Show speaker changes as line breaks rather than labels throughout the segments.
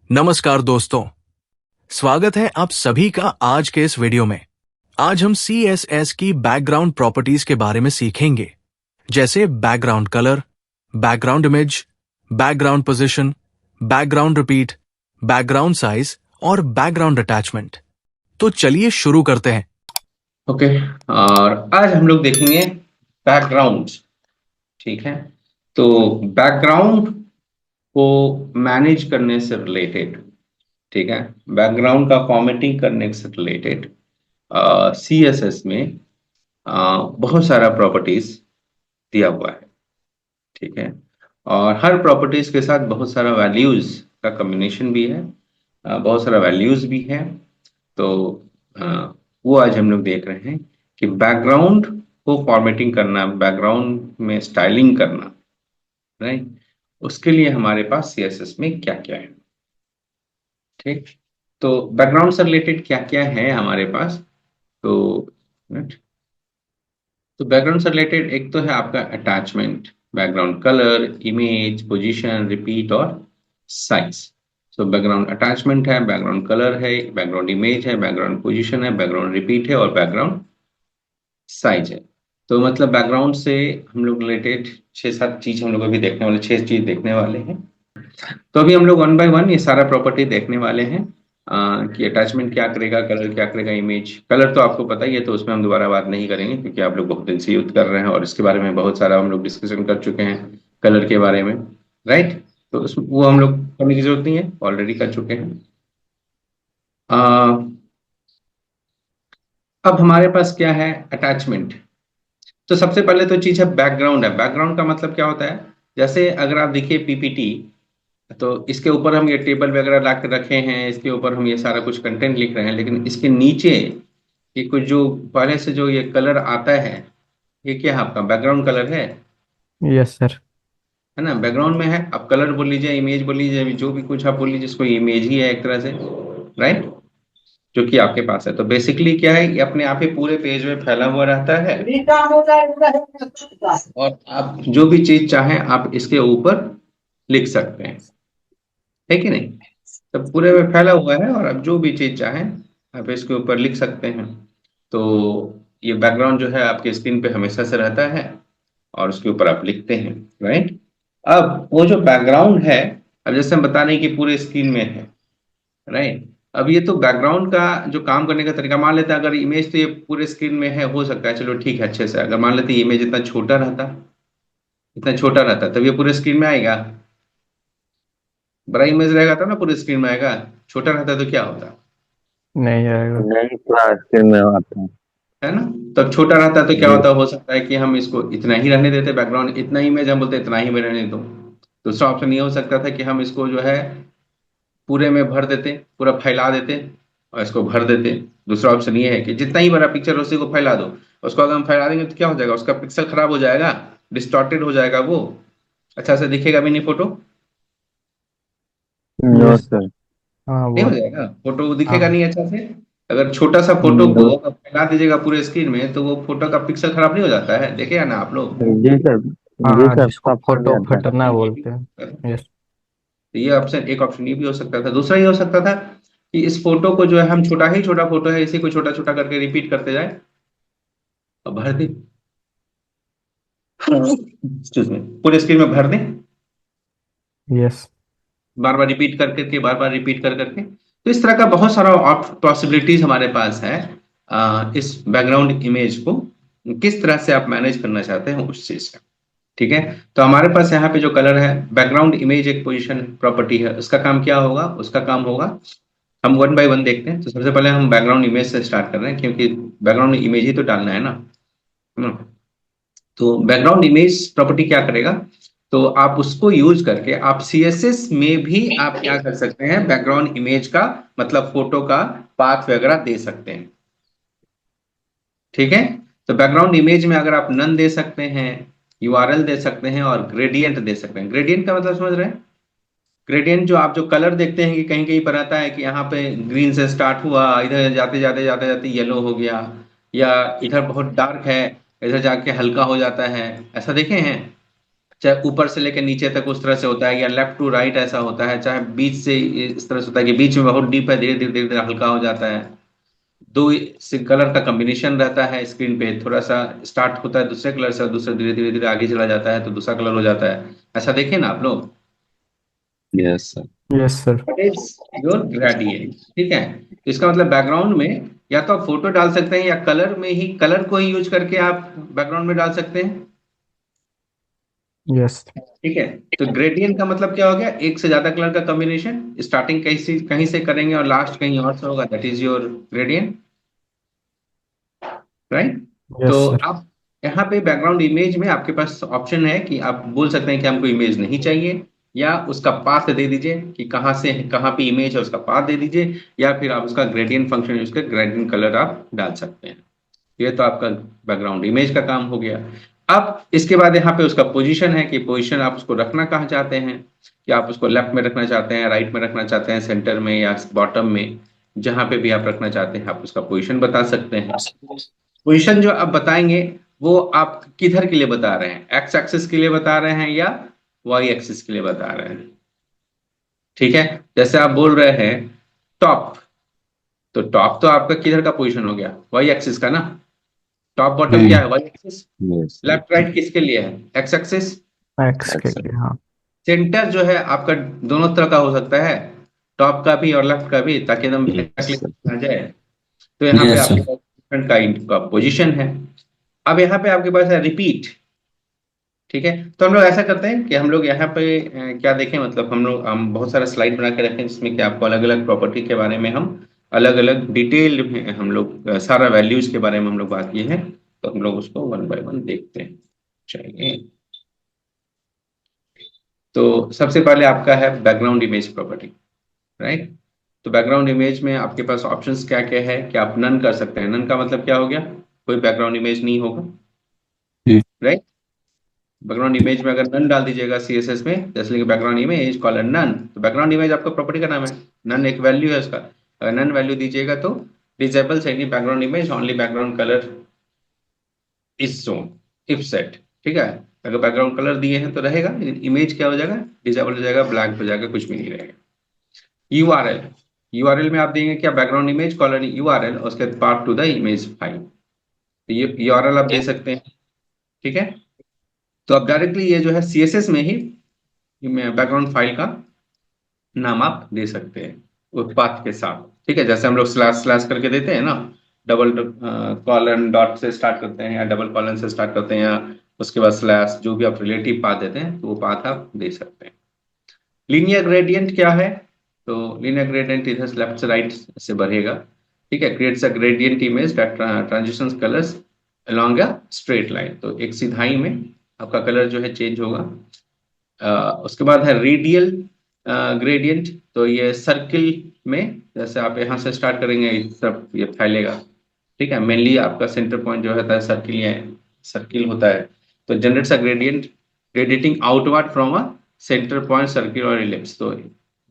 नमस्कार दोस्तों, स्वागत है आप सभी का आज के इस वीडियो में। आज हम CSS की बैकग्राउंड प्रॉपर्टीज के बारे में सीखेंगे, जैसे background colour, background image, background position, background repeat, background size और बैकग्राउंड अटैचमेंट। तो चलिए शुरू करते हैं।
ओके। और आज हम लोग देखेंगे बैकग्राउंड। ठीक है, तो बैकग्राउंड को मैनेज करने से रिलेटेड, ठीक है, बैकग्राउंड का फॉर्मेटिंग करने से रिलेटेड CSS में बहुत सारा प्रॉपर्टीज दिया हुआ है। ठीक है, और हर प्रॉपर्टीज के साथ बहुत सारा वैल्यूज का कॉम्बिनेशन भी है, बहुत सारा वैल्यूज भी है। तो वो आज हम लोग देख रहे हैं कि बैकग्राउंड को फॉर्मेटिंग करना, बैकग्राउंड में स्टाइलिंग करना, राइट, उसके लिए हमारे पास CSS में क्या क्या है। ठीक, तो बैकग्राउंड से रिलेटेड क्या क्या है हमारे पास। तो right? तो बैकग्राउंड से रिलेटेड एक तो है आपका attachment, background colour, image, position, repeat और साइज। तो बैकग्राउंड अटैचमेंट है, बैकग्राउंड कलर है, बैकग्राउंड इमेज है, बैकग्राउंड पोजीशन है, बैकग्राउंड रिपीट है और बैकग्राउंड साइज है। तो मतलब बैकग्राउंड से हम लोग रिलेटेड 6-7 चीज हम लोग अभी देखने वाले, 6 चीज देखने वाले हैं। तो अभी हम लोग वन बाय वन ये सारा प्रॉपर्टी देखने वाले हैं कि अटैचमेंट क्या करेगा, कलर क्या करेगा, इमेज। कलर तो आपको पता ही है, तो उसमें हम दोबारा बात नहीं करेंगे क्योंकि आप लोग बहुत दिन से यूज कर रहे हैं और इसके बारे में बहुत सारा हम लोग डिस्कशन कर चुके हैं कलर के बारे में, राइट। तो वो हम लोग करने की जरूरत नहीं है, ऑलरेडी कर चुके हैं। अब हमारे पास क्या है, अटैचमेंट। तो सबसे पहले तो चीज है बैकग्राउंड। है बैकग्राउंड का मतलब क्या होता है, जैसे अगर आप देखिए PPT, तो इसके ऊपर हम ये टेबल वगैरह ला के रखे हैं, इसके ऊपर हम ये सारा कुछ कंटेंट लिख रहे हैं, लेकिन इसके नीचे ये कुछ जो पहले से जो ये कलर आता है, ये क्या है, आपका बैकग्राउंड कलर
यस सर।
है ना, बैकग्राउंड में है। आप कलर बोल लीजिए, इमेज बोल लीजिए, जो भी कुछ आप बोल लीजिए, इसको इमेज ही है एक तरह से, राइट, जो कि आपके पास है। तो बेसिकली क्या है, ये अपने आप ही पूरे पेज में फैला हुआ रहता है और आप जो भी चीज चाहें आप इसके ऊपर लिख सकते हैं, है कि नहीं। तो पूरे में फैला हुआ है और आप जो भी चीज चाहें आप इसके ऊपर लिख सकते हैं। तो ये बैकग्राउंड जो है आपके स्क्रीन पे हमेशा से रहता है और उसके ऊपर आप लिखते हैं, राइट। अब वो जो बैकग्राउंड है, अब जैसे हम बता रहे हैं कि पूरे स्क्रीन में है, राइट। अब ये तो बैकग्राउंड का जो काम करने का तरीका, मान लेते हैं अगर इमेज तो ये पूरे स्क्रीन में है, हो सकता है, चलो ठीक है, अच्छे से। अगर मान लेते हैं इमेज इतना छोटा रहता, इतना छोटा रहता, तब ये पूरे स्क्रीन में आएगा। बड़ा इमेज रहेगा तब ना पूरे स्क्रीन में आएगा, छोटा रहता तो क्या होता,
नहीं आएगा।
नहीं, पूरा स्क्रीन में आता है।
है ना। तब छोटा रहता तो क्या
जी।
होता, हो सकता है कि हम इसको इतना ही रहने देते, बैकग्राउंड इतना ही इमेज, हम बोलते इतना ही में रहने दो। दूसरा ऑप्शन ये हो सकता था कि हम इसको जो है पूरे में भर देते, पूरा फैला देते और इसको भर देते। दूसरा ऑप्शन ये है कि जितना ही बड़ा पिक्चर हो उसी को फैला दो। उसको अगर हम फैला देंगे तो क्या हो जाएगा, उसका पिक्सल खराब हो जाएगा, डिस्टॉर्टेड हो जाएगा, वो अच्छा से दिखेगा भी नहीं, फोटो
नो
यस।
सर।
हाँ
नहीं हो
वो।
जाएगा, फोटो दिखेगा
हाँ।
नहीं अच्छा से। अगर छोटा सा फोटो को
नो
आप फैला दीजिएगा पूरे स्क्रीन में तो वो फोटो का पिक्सल खराब नहीं हो जाता है, देखेगा ना आप लोग।
सर, जी सर।
हाँ
जी
हाँ,
सर,
जिसको
सब समझ
फोटो
आता है।
फटना बोलते हैं। यस।
तो ये ऑप्शन, एक ऑप्शन ये भी हो सकता था। दूसरा ये हो सकता था कि इस फोटो को जो है हम छोटा ही छोटा फोटो है, इसी को छोटा छोटा करके रिपीट करते जाए और भर दें, एक्सक्यूज मी, पूरे स्क्रीन में भर दें,
यस।
बार बार रिपीट कर करके, बार बार रिपीट कर करके। तो इस तरह का बहुत सारा पॉसिबिलिटीज हमारे पास है। इस बैकग्राउंड इमेज को किस तरह से आप मैनेज करना चाहते हैं उस चीज का, ठीक है। तो हमारे पास यहाँ पे जो कलर है, बैकग्राउंड इमेज एक पोजीशन प्रॉपर्टी है, उसका काम क्या होगा, उसका काम होगा, हम वन बाय वन देखते हैं। तो सबसे पहले हम बैकग्राउंड इमेज से स्टार्ट कर रहे हैं क्योंकि बैकग्राउंड इमेज ही तो डालना है ना। तो बैकग्राउंड इमेज प्रॉपर्टी क्या करेगा, तो आप उसको यूज करके आप CSS में भी आप क्या कर सकते हैं, बैकग्राउंड इमेज का मतलब फोटो का पाथ वगैरह दे सकते हैं, ठीक है। तो बैकग्राउंड इमेज में अगर आप नन दे सकते हैं, URL दे सकते हैं और ग्रेडियंट दे सकते हैं। ग्रेडियंट का मतलब समझ रहे हैं, ग्रेडियंट जो आप जो कलर देखते हैं कि कहीं कहीं पर आता है कि यहाँ पे ग्रीन से स्टार्ट हुआ, इधर जाते जाते जाते जाते येलो हो गया, या इधर बहुत डार्क है, इधर जाके हल्का हो जाता है, ऐसा देखे हैं। चाहे ऊपर से लेकर नीचे तक उस तरह से होता है, या लेफ्ट टू राइट ऐसा होता है, चाहे बीच से इस तरह से होता है कि बीच में बहुत डीप है, धीरे धीरे धीरे धीरे हल्का हो जाता है। दो कलर का कॉम्बिनेशन रहता है स्क्रीन पे, थोड़ा सा स्टार्ट होता है दूसरे कलर से और दूसरा धीरे धीरे धीरे आगे चला जाता है तो दूसरा कलर हो जाता है। ऐसा देखे ना आप लोग।
Yes sir.
Yes sir.
What is your gradient, ठीक है। तो इसका मतलब बैकग्राउंड में या तो आप फोटो डाल सकते हैं या कलर में ही, कलर को ही यूज करके आप बैकग्राउंड में डाल सकते हैं।
यस।
ठीक है। तो ग्रेडियंट का मतलब क्या हो गया, एक से ज्यादा कलर का कॉम्बिनेशन, स्टार्टिंग कहीं से करेंगे और लास्ट कहीं और से होगा, that is your gradient, right.
Yes
तो
सर।
आप यहाँ पे बैकग्राउंड इमेज में आपके पास ऑप्शन है कि आप बोल सकते हैं कि हमको इमेज नहीं चाहिए, या उसका पाथ दे दीजिए कि कहाँ से कहाँ पे इमेज है उसका पाथ दे दीजिए, या फिर आप उसका ग्रेडियंट फंक्शन यूज कर ग्रेडियंट कलर आप डाल सकते हैं। ये तो आपका बैकग्राउंड इमेज का काम हो गया। अब इसके बाद यहाँ पे उसका पोजीशन है कि पोजीशन आप उसको रखना कहाँ चाहते हैं, कि आप उसको लेफ्ट में रखना चाहते हैं, राइट में रखना चाहते हैं, सेंटर में या बॉटम में, जहां पे भी आप रखना चाहते हैं आप उसका पोजीशन बता सकते हैं। पोजीशन जो आप बताएंगे वो आप किधर के लिए बता रहे हैं, एक्स एक्सिस के लिए बता रहे हैं या वाई एक्सिस के लिए बता रहे हैं। ठीक है। जैसे आप बोल रहे हैं टॉप, तो टॉप तो आपका किधर का पोजीशन हो गया, वाई एक्सिस का ना। टॉप बॉटम क्या है, Y axis.
Yes sir.
Left right किसके लिए है, एक्स एक्सिस।
एक्स के
अच्छा।
लिए, हाँ।
सेंटर जो है आपका दोनों तरह का हो सकता है, टॉप का भी और लेफ्ट का भी, ताकि एकदम
यस
exactly
सर।
आ जाए। तो यहाँ पे
यस
आपके
सर।
पास different kind का पोजीशन है। अब यहाँ पे आपके पास है रिपीट। ठीक है। तो हम लोग ऐसा करते हैं कि हम लोग यहाँ पे क्या देखें, मतलब हम बहुत सारा स्लाइड बना के रखें जिसमें कि आपको अलग अलग प्रॉपर्टी के बारे में हम अलग अलग डिटेल में हम लोग सारा वैल्यूज के बारे में हम लोग बात किए हैं। तो हम लोग उसको वन बाय वन देखते हैं। चलिए। तो सबसे पहले आपका है बैकग्राउंड इमेज प्रॉपर्टी, राइट। तो बैकग्राउंड इमेज में आपके पास ऑप्शंस क्या क्या है कि आप नन कर सकते हैं। नन का मतलब क्या हो गया, कोई बैकग्राउंड इमेज नहीं होगा,
जी।
राइट। बैकग्राउंड इमेज में अगर नन डाल दीजिएगा सीएसएस में, जैसे कि बैकग्राउंड इमेज कॉलर नन, तो बैकग्राउंड इमेज आपका प्रॉपर्टी का नाम है, नन एक वैल्यू है उसका। अगर नन वैल्यू दीजिएगा तो disable any background image, only background colour is shown if set. ठीक है। अगर बैकग्राउंड कलर दिए हैं तो रहेगा, लेकिन इमेज क्या हो जाएगा, डिसेबल हो जाएगा, ब्लैक हो जाएगा, कुछ भी नहीं रहेगा। यूआरएल, यूआरएल में आप देंगे क्या, बैकग्राउंड इमेज कॉलर यूआरएल, उसके बाद path to the image file. तो ये यूआरएल आप दे सकते हैं। ठीक है। तो आप डायरेक्टली ये जो है सीएसएस में ही बैकग्राउंड फाइल का नाम आप दे सकते हैं उत्पाद के साथ। ठीक है। जैसे हम लोग स्लैश स्लैश करके देते हैं ना, डबल कॉलन डॉट से स्टार्ट करते हैं या डबल कॉलन से स्टार्ट करते हैं, या उसके बाद स्लैश, जो भी आप रिलेटिव पाथ देते हैं तो वो पाथ आप दे सकते हैं। लीनियर ग्रेडियंट क्या है, तो लीनियर ग्रेडियंट इधर से लेफ्ट से राइट से बढ़ेगा। ठीक है। Creates a gradient image that transitions colours along a straight line, तो एक सिधाई में आपका कलर जो है चेंज होगा। उसके बाद है रेडियल ग्रेडियंट, तो ये सर्किल में, जैसे आप यहाँ से स्टार्ट करेंगे इस तरफ ये फैलेगा। ठीक है। मेनली आपका सेंटर पॉइंट जो होता है सर्किल, या सर्किल होता है, तो generates a gradient gradiating outward from a center point circle और इलिप्स, तो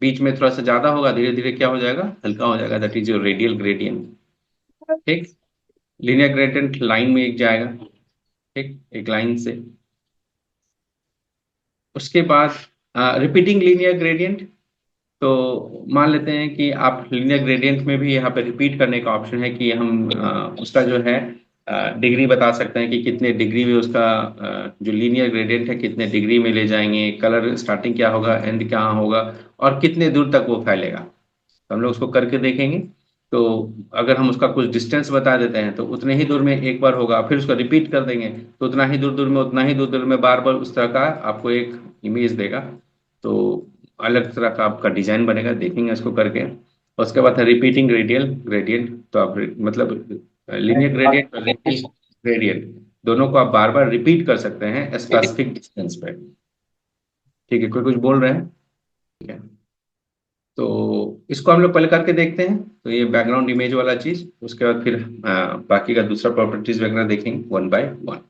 बीच में थोड़ा सा ज्यादा होगा, धीरे धीरे क्या हो जाएगा, हल्का हो जाएगा, that is your radial gradient. ठीक। लीनियर ग्रेडियंट लाइन में एक जाएगा, ठीक, एक लाइन से। उसके बाद रिपीटिंग लीनियर ग्रेडियंट, तो मान लेते हैं कि आप लीनियर ग्रेडियंट में भी यहाँ पे रिपीट करने का ऑप्शन है कि हम उसका जो है डिग्री बता सकते हैं कि कितने डिग्री में उसका जो लीनियर ग्रेडियंट है कितने डिग्री में ले जाएंगे, कलर स्टार्टिंग क्या होगा, एंड क्या होगा, और कितने दूर तक वो फैलेगा। तो हम लोग उसको करके देखेंगे। तो अगर हम उसका कुछ डिस्टेंस बता देते हैं तो उतने ही दूर में एक बार होगा, फिर उसको रिपीट कर देंगे तो उतना ही दूर दूर में, उतना ही दूर दूर में, बार बार उस तरह का आपको एक इमेज देगा। तो अलग तरह का आपका डिजाइन बनेगा, देखेंगे इसको करके। उसके बाद है रिपीटिंग रेडियल ग्रेडियंट, तो आप मतलब लीनियर ग्रेडियंट और रेडियल ग्रेडियंट दोनों को आप बार बार रिपीट कर सकते हैं स्पेसिफिक डिस्टेंस पे। ठीक है। कोई कुछ बोल रहे हैं। ठीक है। तो इसको हम लोग पहले करके देखते हैं, तो ये बैकग्राउंड इमेज वाला चीज, उसके बाद फिर बाकी का दूसरा प्रॉपर्टीज वगैरह देखेंगे वन बाय वन।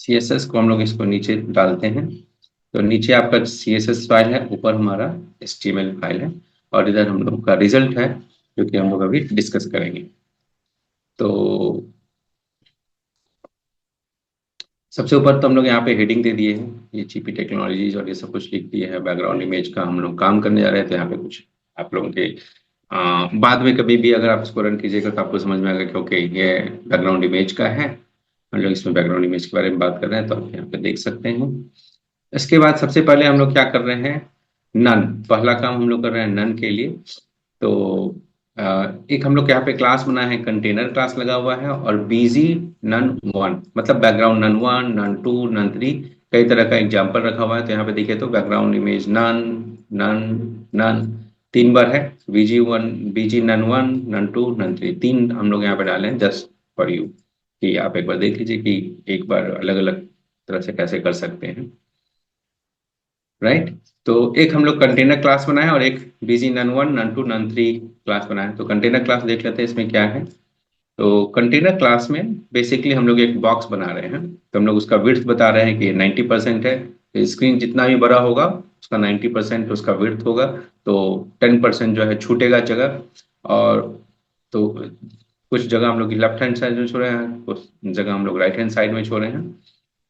CSS को हम लोग इसको नीचे डालते हैं। तो नीचे आपका CSS फाइल है, ऊपर हमारा HTML फाइल है, और इधर हम लोग का रिजल्ट है जो कि हम लोग अभी डिस्कस करेंगे। तो सबसे ऊपर तो हम लोग यहाँ पे हेडिंग दे दिए हैं, ये GP टेक्नोलॉजीज और ये सब कुछ लिख दिए हैं। बैकग्राउंड इमेज का हम लोग काम करने जा रहे थे, यहाँ पे कुछ आप लोगों के बाद में कभी भी अगर आप इसको रन कीजिएगा तो आपको समझ में आएगा कि ओके ये बैकग्राउंड इमेज का है। हम लोग इसमें बैकग्राउंड इमेज के बारे में बात कर रहे हैं, तो आप यहाँ पे देख सकते हैं। इसके बाद सबसे पहले हम लोग क्या कर रहे हैं, नन, पहला काम हम लोग कर रहे हैं नन के लिए। तो एक हम लोग यहाँ पे क्लास बना है, कंटेनर क्लास लगा हुआ है, और बीजी नन वन, मतलब background none one, none two, none three, कई तरह का एग्जाम्पल रखा हुआ है। तो यहाँ पे देखिए तो background image none, none, none, 3 बार है। BG none one, none two, none three, 3 हम लोग यहाँ पे डाले हैं जस्ट फॉर यू, कि आप एक बार देख लीजिए कि एक बार अलग अलग तरह से कैसे कर सकते हैं। राइट। तो एक हम लोग कंटेनर क्लास बनाए और एक BG none one, none two, none three class बनाए। तो कंटेनर क्लास देख लेते हैं इसमें क्या है। तो कंटेनर क्लास में बेसिकली हम लोग एक बॉक्स बना रहे हैं। तो हम लोग उसका विड्थ बता रहे हैं कि 90% है। तो स्क्रीन जितना भी बड़ा होगा उसका 90% उसका विड्थ होगा। तो 10% जो है छूटेगा जगह। और तो कुछ जगह हम लोग लेफ्ट हैंड साइड में छोड़े हैं, कुछ जगह हम लोग राइट हैंड साइड में छोड़े हैं।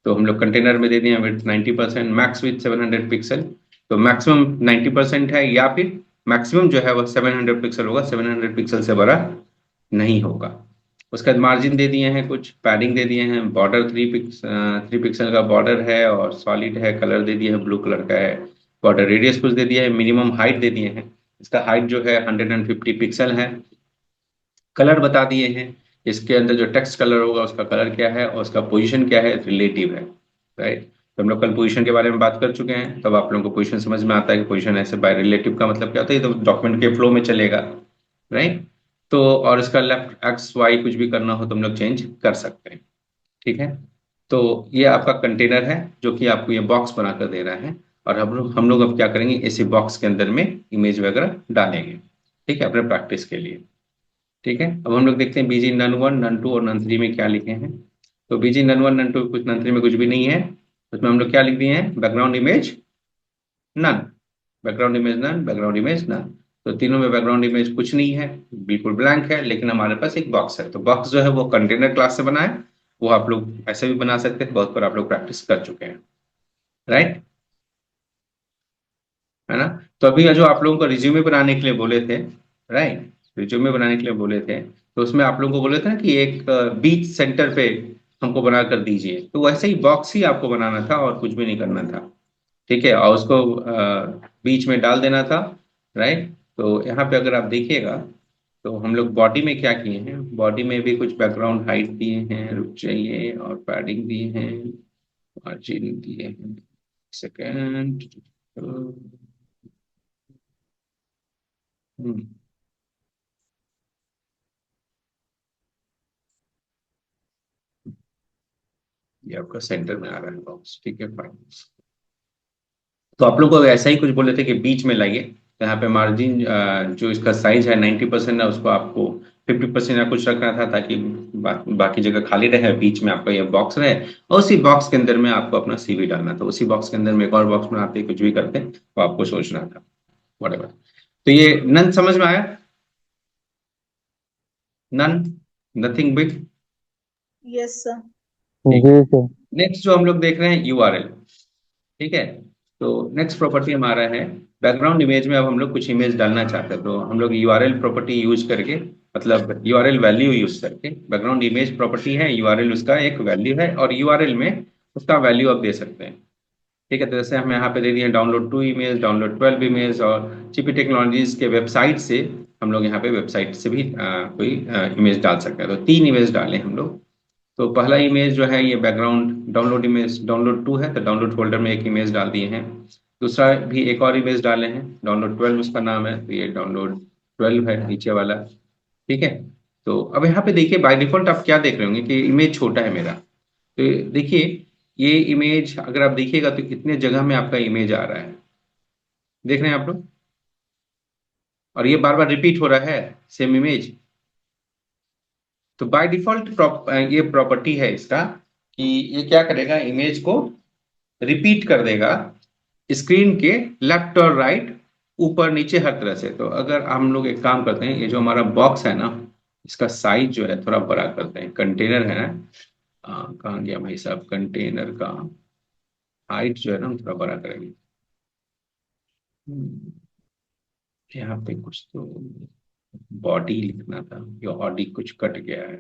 तो हम लोग कंटेनर में दे दिए विड्थ 90%, मैक्स विथ 700 पिक्सल। तो मैक्सिमम 90% है, या फिर मैक्सिमम जो है वह 700 पिक्सल होगा, 700 पिक्सल से बड़ा नहीं होगा। उसके बाद मार्जिन दे दिए हैं, कुछ पैडिंग दे दिए हैं, बॉर्डर 3 पिक्सल का बॉर्डर है और सॉलिड है, कलर दे दिए हैं, ब्लू कलर का है। बॉर्डर रेडियस कुछ दे दिया है, मिनिमम हाइट दे दिए हैं, इसका हाइट जो है 150 पिक्सल है। कलर बता दिए हैं, इसके अंदर जो टेक्स्ट कलर होगा उसका कलर क्या है और उसका पोजीशन क्या है, रिलेटिव है। राइट। तो हम लोग कल पोजीशन के बारे में बात कर चुके हैं, तब आप लोगों को पोजीशन समझ में आता है कि पोजीशन ऐसे बाय रिलेटिव का मतलब क्या होता है, ये तो डॉक्यूमेंट के फ्लो में चलेगा। राइट। तो और इसका लेफ्ट एक्स वाई कुछ भी करना हो तो हम लोग चेंज कर सकते हैं। ठीक है। तो ये आपका कंटेनर है जो कि आपको ये बॉक्स बनाकर दे रहा है, और हम लोग अब क्या करेंगे, इसी बॉक्स के अंदर में इमेज वगैरह डालेंगे। ठीक है, अपने प्रैक्टिस के लिए। ठीक है, अब हम लोग देखते हैं बीजी नन वन, नन टू और नन थ्री में क्या लिखे हैं। तो बीजी नन वन, नन टू, कुछ नन थ्री में कुछ भी नहीं है। उसमें हम लोग क्या लिख दिए हैं, background image none, background image none, background image none. तो तीनों में बैकग्राउंड इमेज कुछ नहीं है, बिल्कुल ब्लैंक है, लेकिन हमारे पास एक बॉक्स है। तो बॉक्स जो है वो कंटेनर क्लास से बना है, वो आप लोग ऐसे भी बना सकते हैं, बहुत बार आप लोग प्रैक्टिस कर चुके हैं। राइट, है ना। तो अभी जो आप लोगों को रिज्यूमे बनाने के लिए बोले थे, राइट, रिज्यूमे बनाने के लिए बोले थे, तो उसमें आप लोगों को बोले थे ना कि एक बीच सेंटर पे हमको बना कर दीजिए। तो वैसे ही बॉक्स ही आपको बनाना था और कुछ भी नहीं करना था। ठीक है, और उसको बीच में डाल देना था। राइट। तो यहाँ पे अगर आप देखिएगा तो हम लोग बॉडी में क्या किए हैं, बॉडी में भी कुछ बैकग्राउंड हाइट दिए हैं, रुक जाइए, और पैडिंग दिए हैं, मार्जिन दिए हैं, सेकेंड। हम्म, ये आपका सेंटर में आ रहा है बॉक्स। ठीक है, फाइन। तो आप लोग को ऐसा ही कुछ बोले थे कि बीच में लाइए। तो यहाँ पे मार्जिन जो इसका साइज है 90% है, उसको आपको 50% या कुछ रखना था, ताकि बाकी जगह खाली रहे, बीच में आपका ये बॉक्स रहे, और उसी बॉक्स के अंदर में आपको अपना CV डालना था। उसी बॉक्स के अंदर में एक और बॉक्स बनाते, कुछ भी करते, तो आपको सोचना था, वhatever। तो ये नन समझ में आया, none, nothing big.
Yes sir.
ठीक।
जी सर।
नेक्स्ट जो हम लोग देख रहे हैं URL। ठीक है। तो नेक्स्ट प्रॉपर्टी हमारा है बैकग्राउंड इमेज में। अब हम लोग कुछ इमेज डालना चाहते हैं, तो हम लोग URL प्रॉपर्टी यूज करके, मतलब URL वैल्यू यूज करके, बैकग्राउंड इमेज प्रॉपर्टी है, URL उसका एक वैल्यू है, और URL में उसका वैल्यू आप दे सकते हैं। ठीक है, तो जैसे हम यहाँ पे दे दिए डाउनलोड 2 इमेज, डाउनलोड 12 इमेज, और GP टेक्नोलॉजीज के वेबसाइट से हम लोग यहाँ पे वेबसाइट से भी कोई इमेज डाल सकते हैं। तो 3 इमेज डालें हम लोग। तो पहला इमेज जो है ये बैकग्राउंड डाउनलोड इमेज, डाउनलोड 2 है, तो डाउनलोड फोल्डर में एक इमेज डाल दिए हैं। दूसरा भी एक और इमेज डाले हैं, डाउनलोड 12 उसका नाम है, तो ये डाउनलोड 12 है नीचे वाला। ठीक है। तो अब यहाँ पे देखिए बाय डिफॉल्ट आप क्या देख रहे होंगे कि इमेज छोटा है मेरा। तो देखिए ये इमेज अगर आप देखिएगा तो कितने जगह में आपका इमेज आ रहा है, देख रहे हैं आप लोग, और ये बार बार रिपीट हो रहा है सेम इमेज। तो बाय डिफॉल्ट ये प्रॉपर्टी है इसका कि ये क्या करेगा, इमेज को रिपीट कर देगा स्क्रीन के लेफ्ट और राइट, ऊपर नीचे हर तरह से। तो अगर हम लोग एक काम करते हैं, ये जो हमारा बॉक्स है ना, इसका साइज जो है थोड़ा बड़ा करते हैं। कंटेनर है ना, कहाँ गया भाई साहब, कंटेनर का हाइट जो है ना हम थोड़ा बड़ा करेंगे। हम्म, यहाँ पे कुछ तो बॉडी लिखना था, ये बॉडी कुछ कट गया है।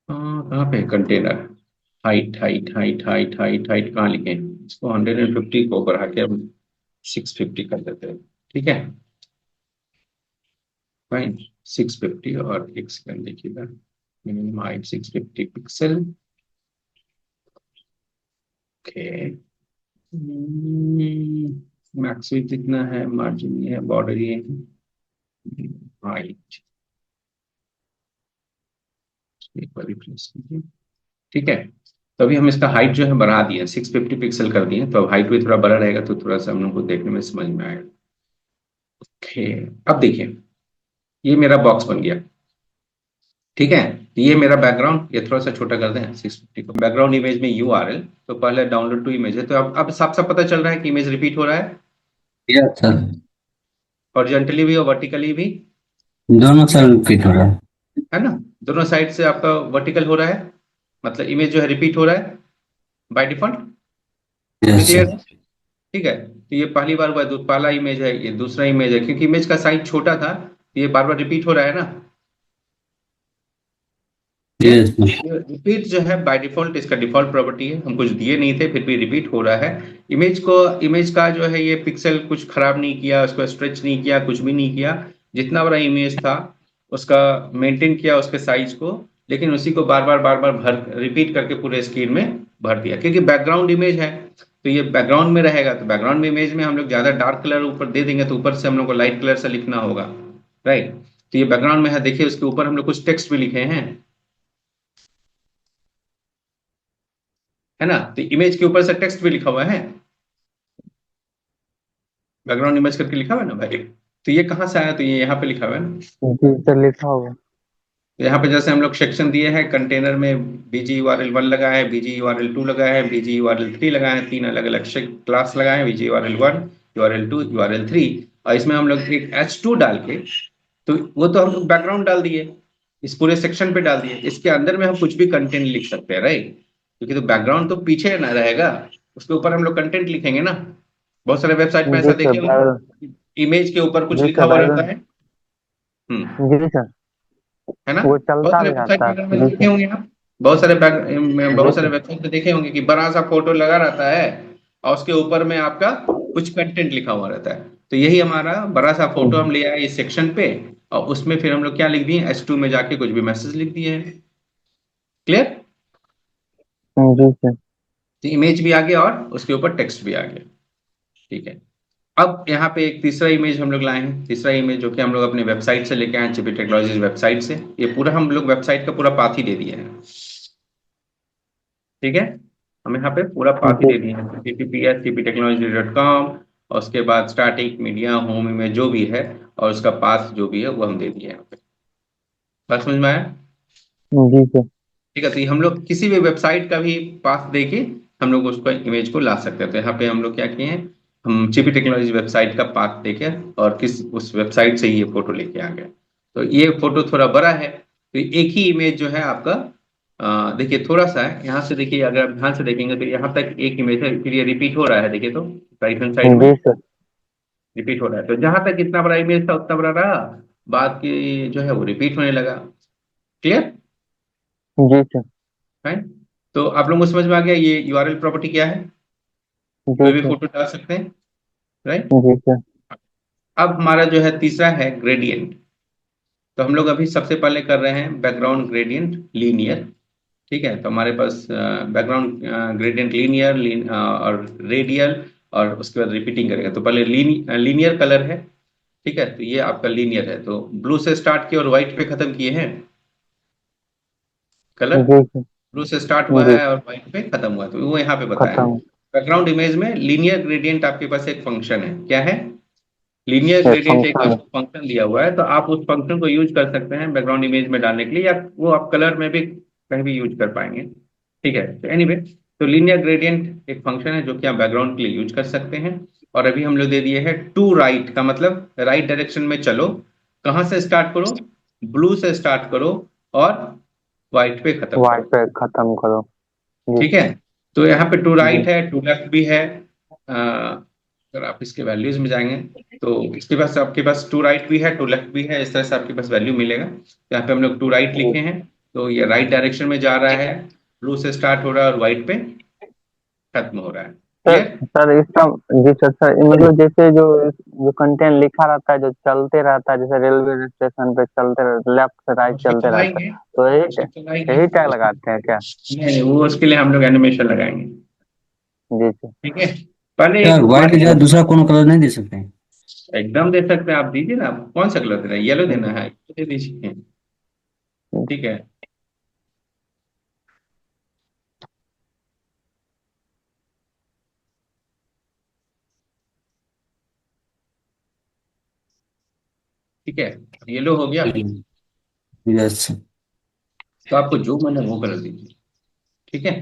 कहाँ पे container, height height height height height height कहाँ लिखे हैं? इसको 150 को बढ़ा के हम 650 कर देते हैं, ठीक है फाइन। 650 और एक सेकंड देखिएगा, minimum height 650 pixel. Okay, max width कितना है, मार्जिन ये है, बॉर्डर ये है, हाइट एक बार रिप्लेस कीजिए, ठीक है। तो अभी हम इसका हाइट जो है बढ़ा दिया, 650 पिक्सल कर दिए, तो अब हाइट भी थोड़ा बड़ा रहेगा तो थोड़ा सा हम लोग को देखने में समझ में आएगा। ओके, अब देखिए ये मेरा बॉक्स बन गया, ठीक है। तो ये मेरा बैकग्राउंड, ये थोड़ा सा छोटा कर दें 650 को। बैकग्राउंड इमेज में URL, तो पहले डाउनलोड टू इमेज है, तो अब साफ साफ पता चल रहा है कि इमेज रिपीट हो रहा है,
यस सर,
हॉरिजॉन्टली भी और वर्टिकली भी,
दोनों सर रिपीट हो रहा है।
है ना। दोनों साइड से आपका वर्टिकल हो रहा है, मतलब इमेज जो है रिपीट हो रहा है by default.
Yes
clear
sir.
है, ठीक है। तो ये पहली बार हुआ है, पहला इमेज है, ये दूसरा इमेज है, क्योंकि इमेज का साइज छोटा था तो ये बार बार रिपीट हो रहा है ना। Clear,
yes sir.
रिपीट जो है बाय डिफॉल्ट इसका डिफॉल्ट प्रॉपर्टी है, हम कुछ दिए नहीं थे फिर भी रिपीट हो रहा है। इमेज का जो है ये पिक्सल कुछ खराब नहीं किया, उसको स्ट्रेच नहीं किया, कुछ भी नहीं किया, जितना बड़ा इमेज था उसका मेंटेन किया उसके साइज को, लेकिन उसी को बार बार भर रिपीट करके पूरे स्क्रीन में भर दिया, क्योंकि बैकग्राउंड इमेज है तो ये बैकग्राउंड में रहेगा। तो बैकग्राउंड में इमेज में हम लोग ज्यादा डार्क कलर ऊपर दे देंगे तो ऊपर से हम लोग को लाइट कलर से लिखना होगा, राइट। तो ये बैकग्राउंड में है, देखिए उसके ऊपर हम लोग कुछ टेक्स्ट भी लिखे हैं, है ना। तो इमेज के ऊपर से टेक्स्ट भी लिखा हुआ है, बैकग्राउंड इमेज करके लिखा हुआ है ना भाई। तो ये कहाँ से आया, तो ये यहाँ पे लिखा हुआ है ना।
जी सर, लिखा होगा।
तो यहाँ पे जैसे हम लोग सेक्शन दिए हैं, कंटेनर में BGURL1 लगा है, BGURL2 लगा है, BGURL3 लगा है, तीन अलग अलग क्लास लगाए हैं, BGURL1, URL2, URL3। और इसमें हम लोग एक H2 डाल के, तो वो तो हम लोग बैकग्राउंड डाल दिए, इस पूरे सेक्शन पे डाल दिए। इसके अंदर में हम कुछ भी कंटेंट लिख सकते हैं, राइट, क्योंकि तो बैकग्राउंड तो पीछे ना रहेगा, उसके ऊपर हम लोग कंटेंट लिखेंगे ना। बहुत सारे वेबसाइट पे
जी
ऐसा
सर,
देखे होंगे, इमेज के ऊपर कुछ
जी
लिखा
सर,
हुआ रहता है, हम्म,
जी सर,
है ना।
वो
बहुत
चलता
सारे
भी
वेबसाइट
रहता
पे
है।
अगर में
जी
देखे
सर,
होंगे आप, बहुत
जी
सारे
सर,
वेबसाइट पे देखे होंगे कि बड़ा सा फोटो लगा रहता है और उसके ऊपर में आपका कुछ कंटेंट लिखा हुआ रहता है। तो यही हमारा बड़ा सा फोटो हम ले आए इस सेक्शन पे, और उसमें फिर हम लोग क्या लिख दिए, H2 में जाके कुछ भी मैसेज लिख दिए हैं। क्लियर,
जी सर,
तो इमेज भी आ गया और उसके ऊपर टेक्स्ट भी आ गया, ठीक है। अब यहाँ पे एक तीसरा इमेज हम लोग लाए हैं, तीसरा इमेज जो कि हम लोग अपने वेबसाइट से लेके आए हैं, चिपी टेक्नोलॉजीज वेबसाइट से। ये पूरा हम लोग वेबसाइट का पूरा पाथ ही दे दिए हैं, ठीक है। हम यहाँ पे पूरा पाथ ही
जी
दे दिए हैं, https://cptechnology.com, और उसके बाद स्टैटिक मीडिया होम में जो भी है और उसका पाथ जो भी है वो हम दे दिए हैं यहाँ पे। बात समझ में आया,
जी सर,
ठीक है। तो ये हम लोग किसी भी वेबसाइट का भी पाथ देके हम लोग उसको इमेज को ला सकते हैं। तो यहाँ पे हम लोग क्या किए हैं, हम चिपी टेक्नोलॉजी वेबसाइट का पाथ देके और किस उस वेबसाइट से ही ये फोटो लेके आ गए। तो ये फोटो थोड़ा बड़ा है, तो एक ही इमेज जो है आपका, देखिए थोड़ा सा है यहाँ से, देखिए अगर आप ध्यान से देखेंगे तो यहाँ तक एक इमेज है, फिर ये रिपीट हो रहा है, देखिए तो राइट हैंड साइड में
जी सर,
रिपीट हो रहा है। तो जहां तक इतना बड़ा इमेज था उतना बड़ा रहा, बाद की जो है वो रिपीट होने लगा। क्लियर,
जी सर,
फाइन। तो आप लोगों को समझ में आ गया ये URL प्रॉपर्टी क्या है,
जी
कोई भी
सर,
फोटो डाल सकते हैं, राइट।
जी सर,
अब हमारा जो है तीसरा है ग्रेडियंट। तो हम लोग अभी सबसे पहले कर रहे हैं बैकग्राउंड ग्रेडियंट लीनियर, ठीक है। तो हमारे पास बैकग्राउंड ग्रेडियंट लीनियर और रेडियल, और उसके बाद रिपीटिंग करेगा। तो पहले लीनियर कलर है, ठीक है। तो ये आपका लीनियर है, तो ब्लू से स्टार्ट किया और व्हाइट पे खत्म किए हैं कलर।
जी सर,
ब्लू से स्टार्ट हुआ
जी,
है और व्हाइट पे खत्म हुआ है, तो वो यहाँ पे बताया है।
खत्म।
बैकग्राउंड इमेज में लीनियर ग्रेडियंट आपके पास एक फंक्शन है, क्या है, लीनियर
ये
ग्रेडियंट एक
फंक्शन।
आपको फंक्शन दिया हुआ है, तो आप उस फंक्शन को यूज कर सकते हैं बैकग्राउंड इमेज में डालने के लिए, या वो आप कलर में भी कहीं भी यूज कर पाएंगे। ठीक है, तो एनीवे, तो लीनियर ग्रेडियंट एक फंक्शन है जो कि आप बैकग्राउंड के लिए यूज कर सकते हैं। और अभी हम लोग दे दिए हैं टू राइट का मतलब राइट डायरेक्शन में चलो। कहाँ से स्टार्ट करो? ब्लू से स्टार्ट करो और व्हाइट पे खत्म
वाई
करो।
पे खत्म करो। जी
ठीक है, तो यहाँ पे टू
जी
राइट है, टू लेफ्ट भी है। अगर आप इसके वैल्यूज में जाएंगे तो इसके पास आपके पास टू राइट भी है, टू लेफ्ट भी है, इस तरह से आपके पास वैल्यू मिलेगा। तो यहाँ पे हम लोग टू राइट
जी
लिखे हैं, तो ये राइट डायरेक्शन में जा रहा है, ब्लू से स्टार्ट हो रहा है और व्हाइट पे खत्म हो रहा है।
सर।
क्लियर?
सर इसका, जी सर, सर ये मतलब जैसे जो जो कंटेंट लिखा रहता है जो चलते रहता है, जैसे रेलवे स्टेशन पे चलते रहता, लेफ्ट से राइट
उसको
चलते रहता
चलाएंगे,
है, तो
उसको चलाएंगे
यही टैग लगाते हैं क्या?
नहीं, वो उसके लिए हम लोग एनिमेशन लगाएंगे।
जी सर।
ठीक है, पहले
सर
एक
व्हाइट की
मान,
जगह दूसरा कोनो कलर नहीं दे सकते हैं?
एकदम दे सकते हैं, आप दीजिए ना, आप कौन सा कलर देना है? येलो देना है तो दे दीजिए। ठीक है, ठीक है, येलो हो गया।
यस।
तो आपको जो मन है वो कलर दीजिए। ठीक है,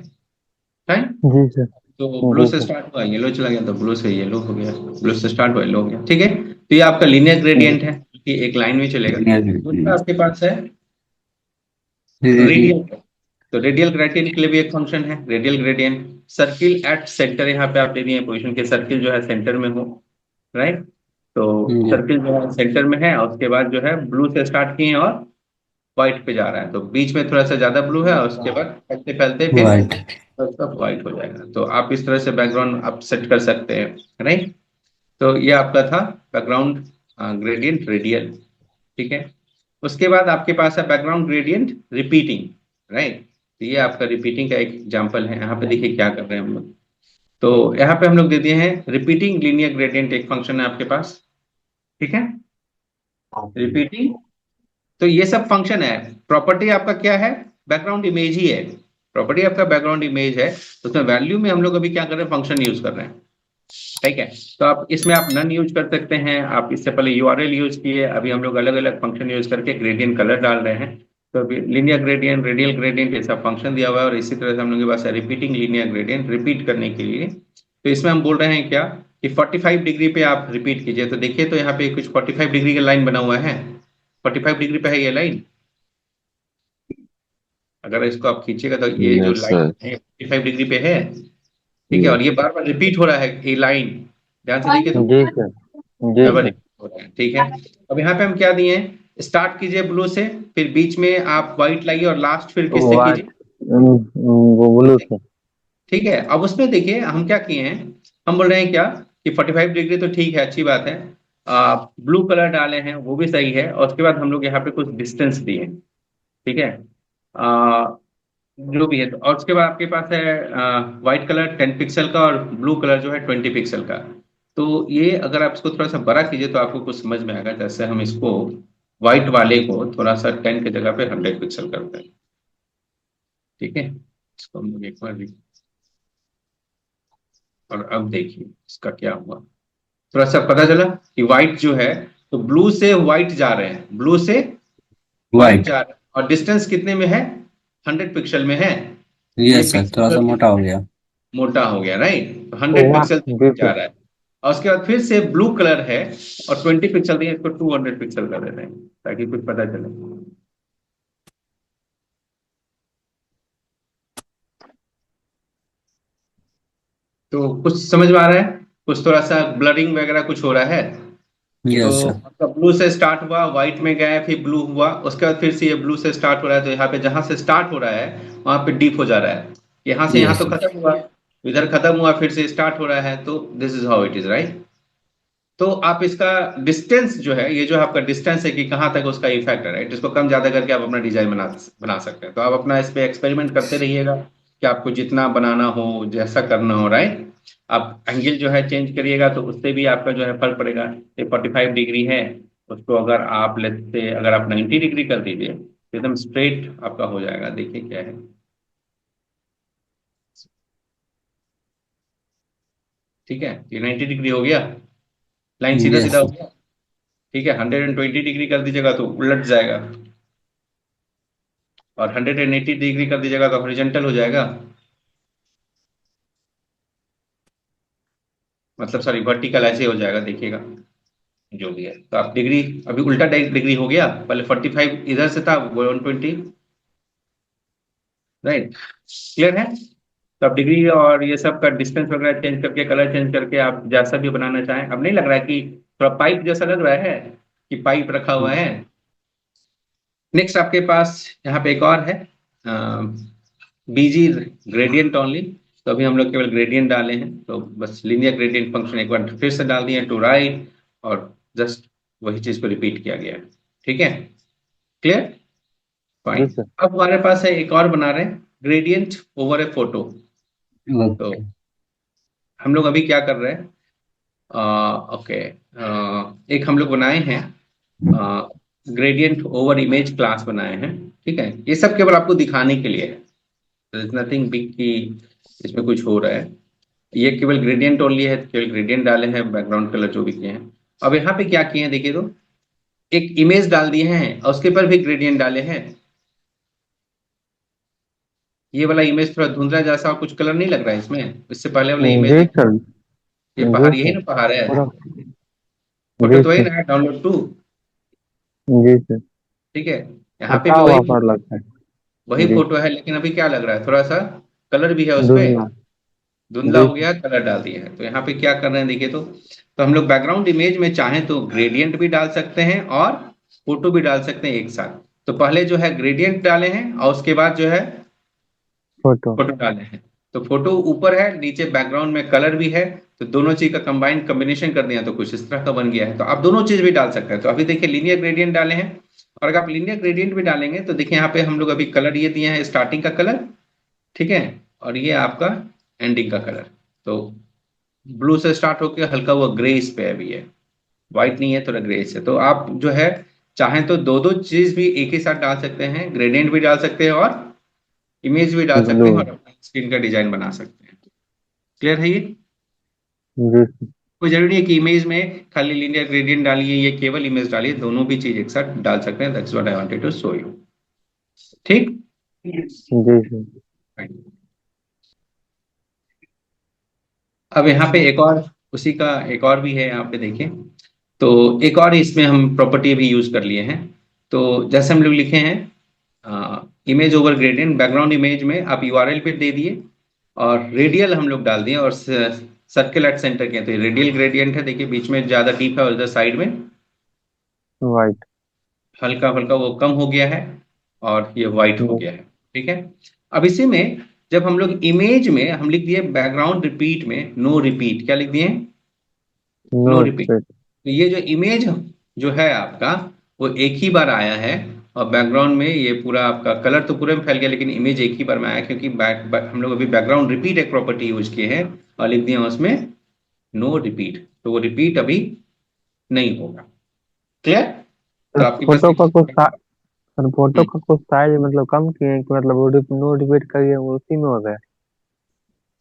फाइन।
जी सर।
तो ब्लू
जी
से
सर।
स्टार्ट हुआ, येलो चला गया, तो ब्लू से येलो हो गया, ब्लू से स्टार्ट हुआ, येलो हो गया। ठीक है, तो ये आपका लीनियर ग्रेडियंट है कि एक लाइन में चलेगा। दूसरा आपके पास है रेडियल। तो रेडियल ग्रेडियंट के लिए भी एक फंक्शन है, radial gradient circle at centre, यहाँ पे आप दे दिए पोजीशन के, सर्किल जो है सेंटर में हो। राइट, तो सर्किल जो है सेंटर में है, और उसके बाद जो है ब्लू से स्टार्ट किए और व्हाइट पे जा रहा है, तो बीच में थोड़ा सा ज्यादा ब्लू है, और उसके बाद फैलते फैलते फिर
व्हाइट।
सब व्हाइट हो जाएगा। तो आप इस तरह से बैकग्राउंड आप सेट कर सकते हैं। राइट, तो ये आपका था बैकग्राउंड ग्रेडियंट रेडियल। ठीक है, उसके बाद आपके पास है बैकग्राउंड ग्रेडियंट रिपीटिंग। राइट, तो ये आपका रिपीटिंग का एक एग्जांपल है। यहाँ पे देखिए क्या कर रहे हैं हम लोग। तो यहाँ पे हम लोग दे दिए हैं रिपीटिंग लीनियर ग्रेडियंट, एक फंक्शन है आपके पास। ठीक है, रिपीटिंग, तो ये सब फंक्शन है। प्रॉपर्टी आपका क्या है? बैकग्राउंड इमेज ही है। प्रॉपर्टी आपका बैकग्राउंड इमेज है, तो उसमें वैल्यू में हम लोग अभी क्या कर रहे हैं? फंक्शन यूज कर रहे हैं। ठीक है, तो आप इसमें आप नन यूज कर सकते हैं, आप इससे पहले यूआरएल यूज किए, अभी हम लोग अलग अलग फंक्शन यूज करके ग्रेडियंट कलर डाल रहे हैं। तो अभी लीनियर ग्रेडियंट, रेडियल ग्रेडियंट, ये सब फंक्शन दिया हुआ है। और इसी तरह से हम लोग के पास है रिपीटिंग लीनियर ग्रेडियंट, रिपीट करने के लिए। तो इसमें हम बोल रहे हैं क्या कि 45 डिग्री पे आप रिपीट कीजिए। तो देखिए, तो यहाँ पे कुछ 45 डिग्री का लाइन बना हुआ है, 45 डिग्री पे है ये लाइन। अगर इसको आप खींचिएगा तो ये जो
यस
लाइन
सर।
है 45 डिग्री पे है। ठीक है, और ये बार बार रिपीट हो रहा है ये लाइन, ध्यान से देखिए तो
जी सर। जी
बार बार
सर।
रिपीट हो रहा है। ठीक है, अब यहाँ पे हम क्या दिए हैं? स्टार्ट कीजिए ब्लू से, फिर बीच में आप व्हाइट लाइए, और लास्ट फिर किससे
वाट।
कीजिए?
वो ब्लू से।
ठीक है, अब उसमें देखिए हम क्या किए हैं, हम बोल रहे हैं क्या कि 45 डिग्री तो ठीक है, अच्छी बात है, ब्लू कलर डाले हैं वो भी सही है, और उसके बाद हम लोग यहाँ पे कुछ डिस्टेंस दिए हैं। ठीक है, जो भी है, तो और उसके बाद आपके पास है व्हाइट कलर 10 पिक्सल का, और ब्लू कलर जो है 20 पिक्सल का। तो ये अगर आप इसको थोड़ा सा बड़ा कीजिए तो आपको कुछ समझ में आएगा। जैसे हम इसको व्हाइट वाले को थोड़ा सा 10 की जगह पे 100 पिक्सल करते हैं। ठीक है, इसको हम लोग एक बार और अब देखिए इसका क्या हुआ। थोड़ा सा पता चला कि व्हाइट जो है, तो ब्लू से व्हाइट जा रहे हैं, ब्लू से व्हाइट
व्हाइट।
जा रहे हैं, और डिस्टेंस कितने में है? 100 पिक्सल में है। तो ये
यस सर, थोड़ा सा
पिक्सल
मोटा हो गया।
मोटा हो गया। राइट, तो 100
वाह।
पिक्सल
जी
जा
सर।
रहा है। और उसके बाद फिर से ब्लू कलर है, और 20 पिक्सल दिए, इसको 200 पिक्सल कर देते हैं ताकि कुछ पता चले। तो कुछ समझ में आ रहा है? कुछ थोड़ा सा ब्लरिंग वगैरह कुछ हो रहा है। तो
यस सर।
आपका ब्लू से स्टार्ट हुआ, व्हाइट में गए, फिर ब्लू हुआ, उसके बाद फिर से ये ब्लू से स्टार्ट हो रहा है, तो यहाँ पे जहां से स्टार्ट हो रहा है वहां पे डीप हो जा रहा है। यहाँ से यहाँ
यस
तो
सर।
खत्म हुआ, इधर खत्म हुआ, फिर से स्टार्ट हो रहा है, तो this is how it is. Right, तो आप इसका डिस्टेंस जो है, ये जो आपका डिस्टेंस है कि कहाँ तक उसका इफेक्ट है, राइट, इसको कम ज्यादा करके आप अपना डिजाइन बना सकते हैं। तो आप अपना इस पे एक्सपेरिमेंट करते रहिएगा कि आपको जितना बनाना हो, जैसा करना हो। राइट, आप एंगल जो है चेंज करिएगा, तो उससे भी आपका जो है फर्क पड़ेगा। ये 45 डिग्री है, उसको अगर आप लेते, अगर आप 90 डिग्री कर दीजिए तो एकदम स्ट्रेट आपका हो जाएगा। देखिए क्या है, ठीक है, ये 90 डिग्री हो गया, लाइन सीधा सीधा
यस
हो
सर।
गया। ठीक है, 120 डिग्री कर दीजिएगा तो उलट जाएगा, और 180 डिग्री कर दीजिएगा तो हॉरिजॉन्टल हो जाएगा, मतलब सॉरी वर्टिकल ऐसे हो जाएगा, देखिएगा जो भी है। तो आप डिग्री अभी उल्टा डिग्री हो गया, पहले 45 इधर से था, 120, राइट, क्लियर है। तो आप डिग्री और ये सब का डिस्टेंस वगैरह चेंज करके, कलर चेंज करके आप जैसा भी बनाना चाहें। अब नहीं लग रहा है कि थोड़ा पाइप जैसा लग रहा है कि पाइप रखा हुआ है। नेक्स्ट आपके पास यहाँ पे एक और है, बीजी ग्रेडियंट ओनली। तो अभी हम लोग केवल ग्रेडियंट डाले हैं, तो बस लीनियर ग्रेडियंट फंक्शन एक बार फिर से डाल दिए टू राइट, और जस्ट वही चीज को रिपीट किया गया है। ठीक है, क्लियर,
जी
फाइन।
सर।
अब हमारे पास है एक और बना रहे हैं, ग्रेडियंट ओवर ए फोटो। तो
ओके।
हम लोग अभी क्या कर रहे हैं, ओके, एक हम लोग बनाए हैं ग्रेडियंट ओवर इमेज क्लास बनाए हैं। ठीक है, ये सब केवल आपको दिखाने के लिए है, नथिंग बिग कि इसमें कुछ हो रहा है। ये केवल ग्रेडियंट ओनली है, केवल ग्रेडियंट डाले हैं, बैकग्राउंड कलर जो भी किए हैं। अब यहाँ पे क्या किए हैं देखिए, तो एक इमेज डाल दिए हैं और उसके ऊपर भी ग्रेडियंट डाले हैं। ये वाला इमेज थोड़ा धुंधला जैसा और कुछ कलर नहीं लग रहा है इसमें, इससे पहले वाला इमेज
जी
देखिए,
सर।
ये
जी
पहाड़, यही
सर।
ना पहाड़ है,
पूरा।
फोटो
जी
तो वही
सर।
ना है, डाउनलोड टू।
Ji sir.
ठीक है, यहाँ पे
हटा
भी
हुआ
वही
पर लगता
वही
है। जी।
फोटो है, लेकिन अभी क्या लग रहा है, थोड़ा सा कलर भी है उसपे,
धुंधला।
धुंधला
जी
हो गया, कलर डाल दिया है। तो यहाँ पे क्या कर रहे हैं देखिए, तो हम लोग बैकग्राउंड इमेज में चाहें तो ग्रेडियंट भी डाल सकते हैं और फोटो भी डाल सकते हैं एक साथ। तो पहले जो है ग्रेडियंट डाले हैं और उसके बाद जो है
फोटो।
फोटो डाले हैं। तो फोटो ऊपर है, नीचे बैकग्राउंड में कलर भी है, तो दोनों चीज का कंबाइंड कॉम्बिनेशन कर दिया तो कुछ इस तरह का बन गया है। तो आप दोनों चीज भी डाल सकते हैं। तो अभी देखिए लीनियर ग्रेडियंट डाले हैं, और अगर आप लीनियर ग्रेडियंट भी डालेंगे तो देखिए यहाँ पे हम लोग अभी कलर ये दिए हैं, स्टार्टिंग का कलर, ठीक है, और ये आपका एंडिंग का कलर। तो ब्लू से स्टार्ट होकर हल्का वो ग्रेस पे अभी है, व्हाइट नहीं है, थोड़ा ग्रेस है। तो आप जो है चाहें तो दो दो चीज भी एक ही साथ डाल सकते हैं, ग्रेडियंट भी डाल सकते हैं और इमेज भी डाल सकते
ब्लू।
हैं, और अपना स्क्रीन का डिजाइन बना सकते हैं। क्लियर है ये।
जी सर।
कोई जरूरी नहीं है कि इमेज में खाली लीनियर ग्रेडियंट डालिए, ये केवल इमेज डालिए, दोनों भी चीज एक साथ डाल सकते हैं। That's what I wanted to show you. ठीक।
जी सर।
अब यहाँ पे एक और उसी का एक और भी है, यहाँ पे देखिए। तो एक और इसमें हम प्रॉपर्टी भी यूज कर लिए हैं। तो जैसे हम लोग लिखे हैं image over gradient, background image में आप यूआरएल पे दे दिए और रेडियल हम लोग डाल दिए और सर्किल एट सेंटर किए। तो ये रेडियल ग्रेडियंट है, देखिए बीच में ज्यादा डीप है और इधर साइड में
वाइट।
हल्का हल्का वो कम हो गया है, और ये व्हाइट हो गया है। ठीक है, अब इसी में जब हम लोग इमेज में हम लिख दिए बैकग्राउंड रिपीट में नो रिपीट, क्या लिख दिए, नो
नो
रिपीट।
स्पेस।
तो ये जो इमेज जो है आपका वो एक ही बार आया है, और बैकग्राउंड में ये पूरा आपका कलर तो पूरे में फैल गया, लेकिन इमेज एक ही बार में आया, क्योंकि हम लोग अभी बैकग्राउंड रिपीट एक प्रॉपर्टी यूज किए हैं और लिख दिए उसमें नो रिपीट। तो वो रिपीट अभी नहीं होगा। क्लियर। तो आपके पास
फोटो का कुछ सर, फोटो का कुछ साइज मतलब कम किए हैं कि मतलब वो नो रिपीट करिए वो उसी में हो गया।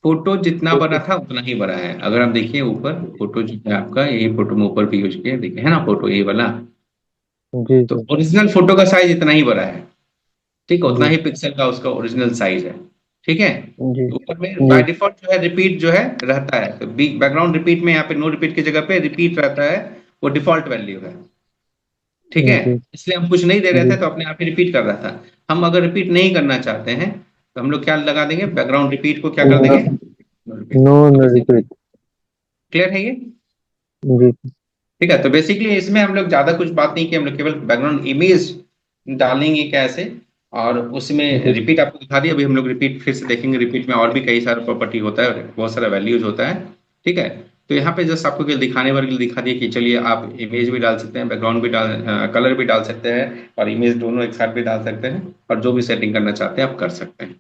फोटो जितना बड़ा था उतना ही बड़ा है। अगर आप देखिए ऊपर फोटो जो है आपका, यही फोटो में ऊपर भी यूज किया, देखिए है ना फोटो ये वाला,
जी
तो
सर।
ओरिजिनल फोटो का साइज इतना ही बड़ा है। ठीक है, उतना
जी।
ही पिक्सल का उसका ओरिजिनल साइज है। ठीक है,
जी।
तो ऊपर में
जी।
बाय डिफॉल्ट जो है रिपीट जो है रहता है, तो बैकग्राउंड रिपीट में यहाँ पे नो रिपीट की जगह पे रिपीट रहता है, वो डिफॉल्ट वैल्यू है। ठीक है,
जी।
इसलिए हम कुछ नहीं दे रहे थे
जी।
तो अपने आप ही रिपीट कर रहा था। हम अगर रिपीट नहीं करना चाहते हैं तो हम लोग क्या लगा देंगे, बैकग्राउंड रिपीट को क्या कर देंगे, नो रिपीट।
नो
तो
नो रिपीट।
क्लियर है ये।
जी।
ठीक है, तो बेसिकली इसमें हम लोग ज्यादा कुछ बात नहीं की, हम लोग केवल बैकग्राउंड इमेज डालेंगे कैसे, और उसमें
जी।
रिपीट आपको दिखा दिया। अभी हम लोग रिपीट फिर से देखेंगे, रिपीट में और भी कई सारा प्रॉपर्टी होता है, बहुत सारा वैल्यूज होता है। ठीक है, तो यहाँ पे जस्ट आपको केवल दिखाने वाले के लिए दिखा दिया कि चलिए आप इमेज भी डाल सकते हैं, बैकग्राउंड भी डाल, कलर भी डाल सकते हैं, और इमेज दोनों एक साथ भी डाल सकते हैं, और जो भी सेटिंग करना चाहते हैं आप कर सकते हैं।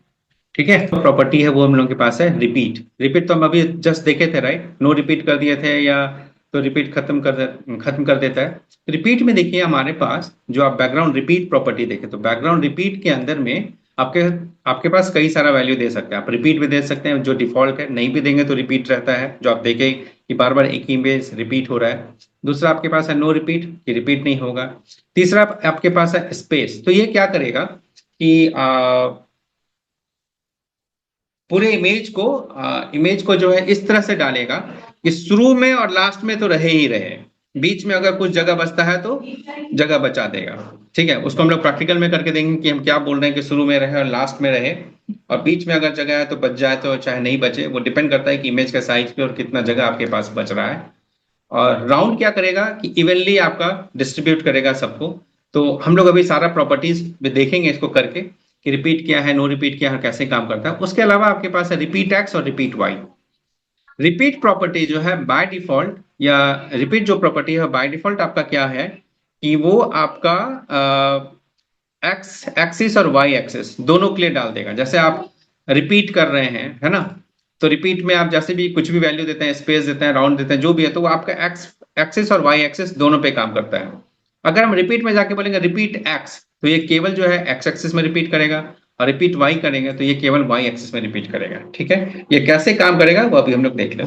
ठीक है, तो प्रॉपर्टी है वो हम लोगों के पास है रिपीट। रिपीट तो हम अभी जस्ट देखे थे, राइट, नो रिपीट कर दिए थे, या तो रिपीट खत्म कर देता है। रिपीट में देखिए हमारे पास जो आप बैकग्राउंड रिपीट प्रॉपर्टी देखें, तो बैकग्राउंड रिपीट के अंदर में आपके आपके पास कई सारा वैल्यू दे सकते हैं। आप रिपीट भी दे सकते हैं जो डिफॉल्ट है, नहीं भी देंगे तो रिपीट रहता है, जो आप देखें कि बार बार एक इमेज रिपीट हो रहा है। दूसरा आपके पास है नो रिपीट, कि रिपीट नहीं होगा। तीसरा आपके पास है स्पेस, तो ये क्या करेगा कि पूरे इमेज को जो है इस तरह से डालेगा कि शुरू में और लास्ट में तो रहे ही रहे, बीच में अगर कुछ जगह बचता है तो जगह बचा देगा। ठीक है, उसको हम लोग प्रैक्टिकल में करके देंगे कि हम क्या बोल रहे हैं कि शुरू में रहे और लास्ट में रहे, और बीच में अगर जगह है तो बच जाए तो चाहे नहीं बचे, वो डिपेंड करता है कि इमेज का साइज पे और कितना जगह आपके पास बच रहा है। और राउंड क्या करेगा कि इवनली आपका डिस्ट्रीब्यूट करेगा सबको। तो हम लोग अभी सारा प्रॉपर्टीज में देखेंगे इसको करके कि रिपीट क्या है, नो रिपीट क्या है, कैसे काम करता है। उसके अलावा आपके पास है रिपीट एक्स और रिपीट वाई। रिपीट प्रॉपर्टी जो है बाय डिफॉल्ट, या रिपीट जो प्रॉपर्टी है बाय डिफॉल्ट आपका क्या है कि वो आपका एक्स एक्सिस और वाई एक्सिस दोनों के लिए डाल देगा। जैसे आप रिपीट कर रहे हैं, है ना, तो रिपीट में आप जैसे भी कुछ भी वैल्यू देते हैं, स्पेस देते हैं, राउंड देते हैं, जो भी है, तो वो आपका एक्स एक्सिस और वाई एक्सिस दोनों पे काम करता है। अगर हम रिपीट में जाके बोलेंगे रिपीट एक्स, तो ये केवल जो है एक्स एक्सिस में रिपीट करेगा, और रिपीट वाई करेंगे तो ये केवल वाई एक्सिस में रिपीट करेगा। ठीक है, ये कैसे काम करेगा वो अभी हम लोग देख लें।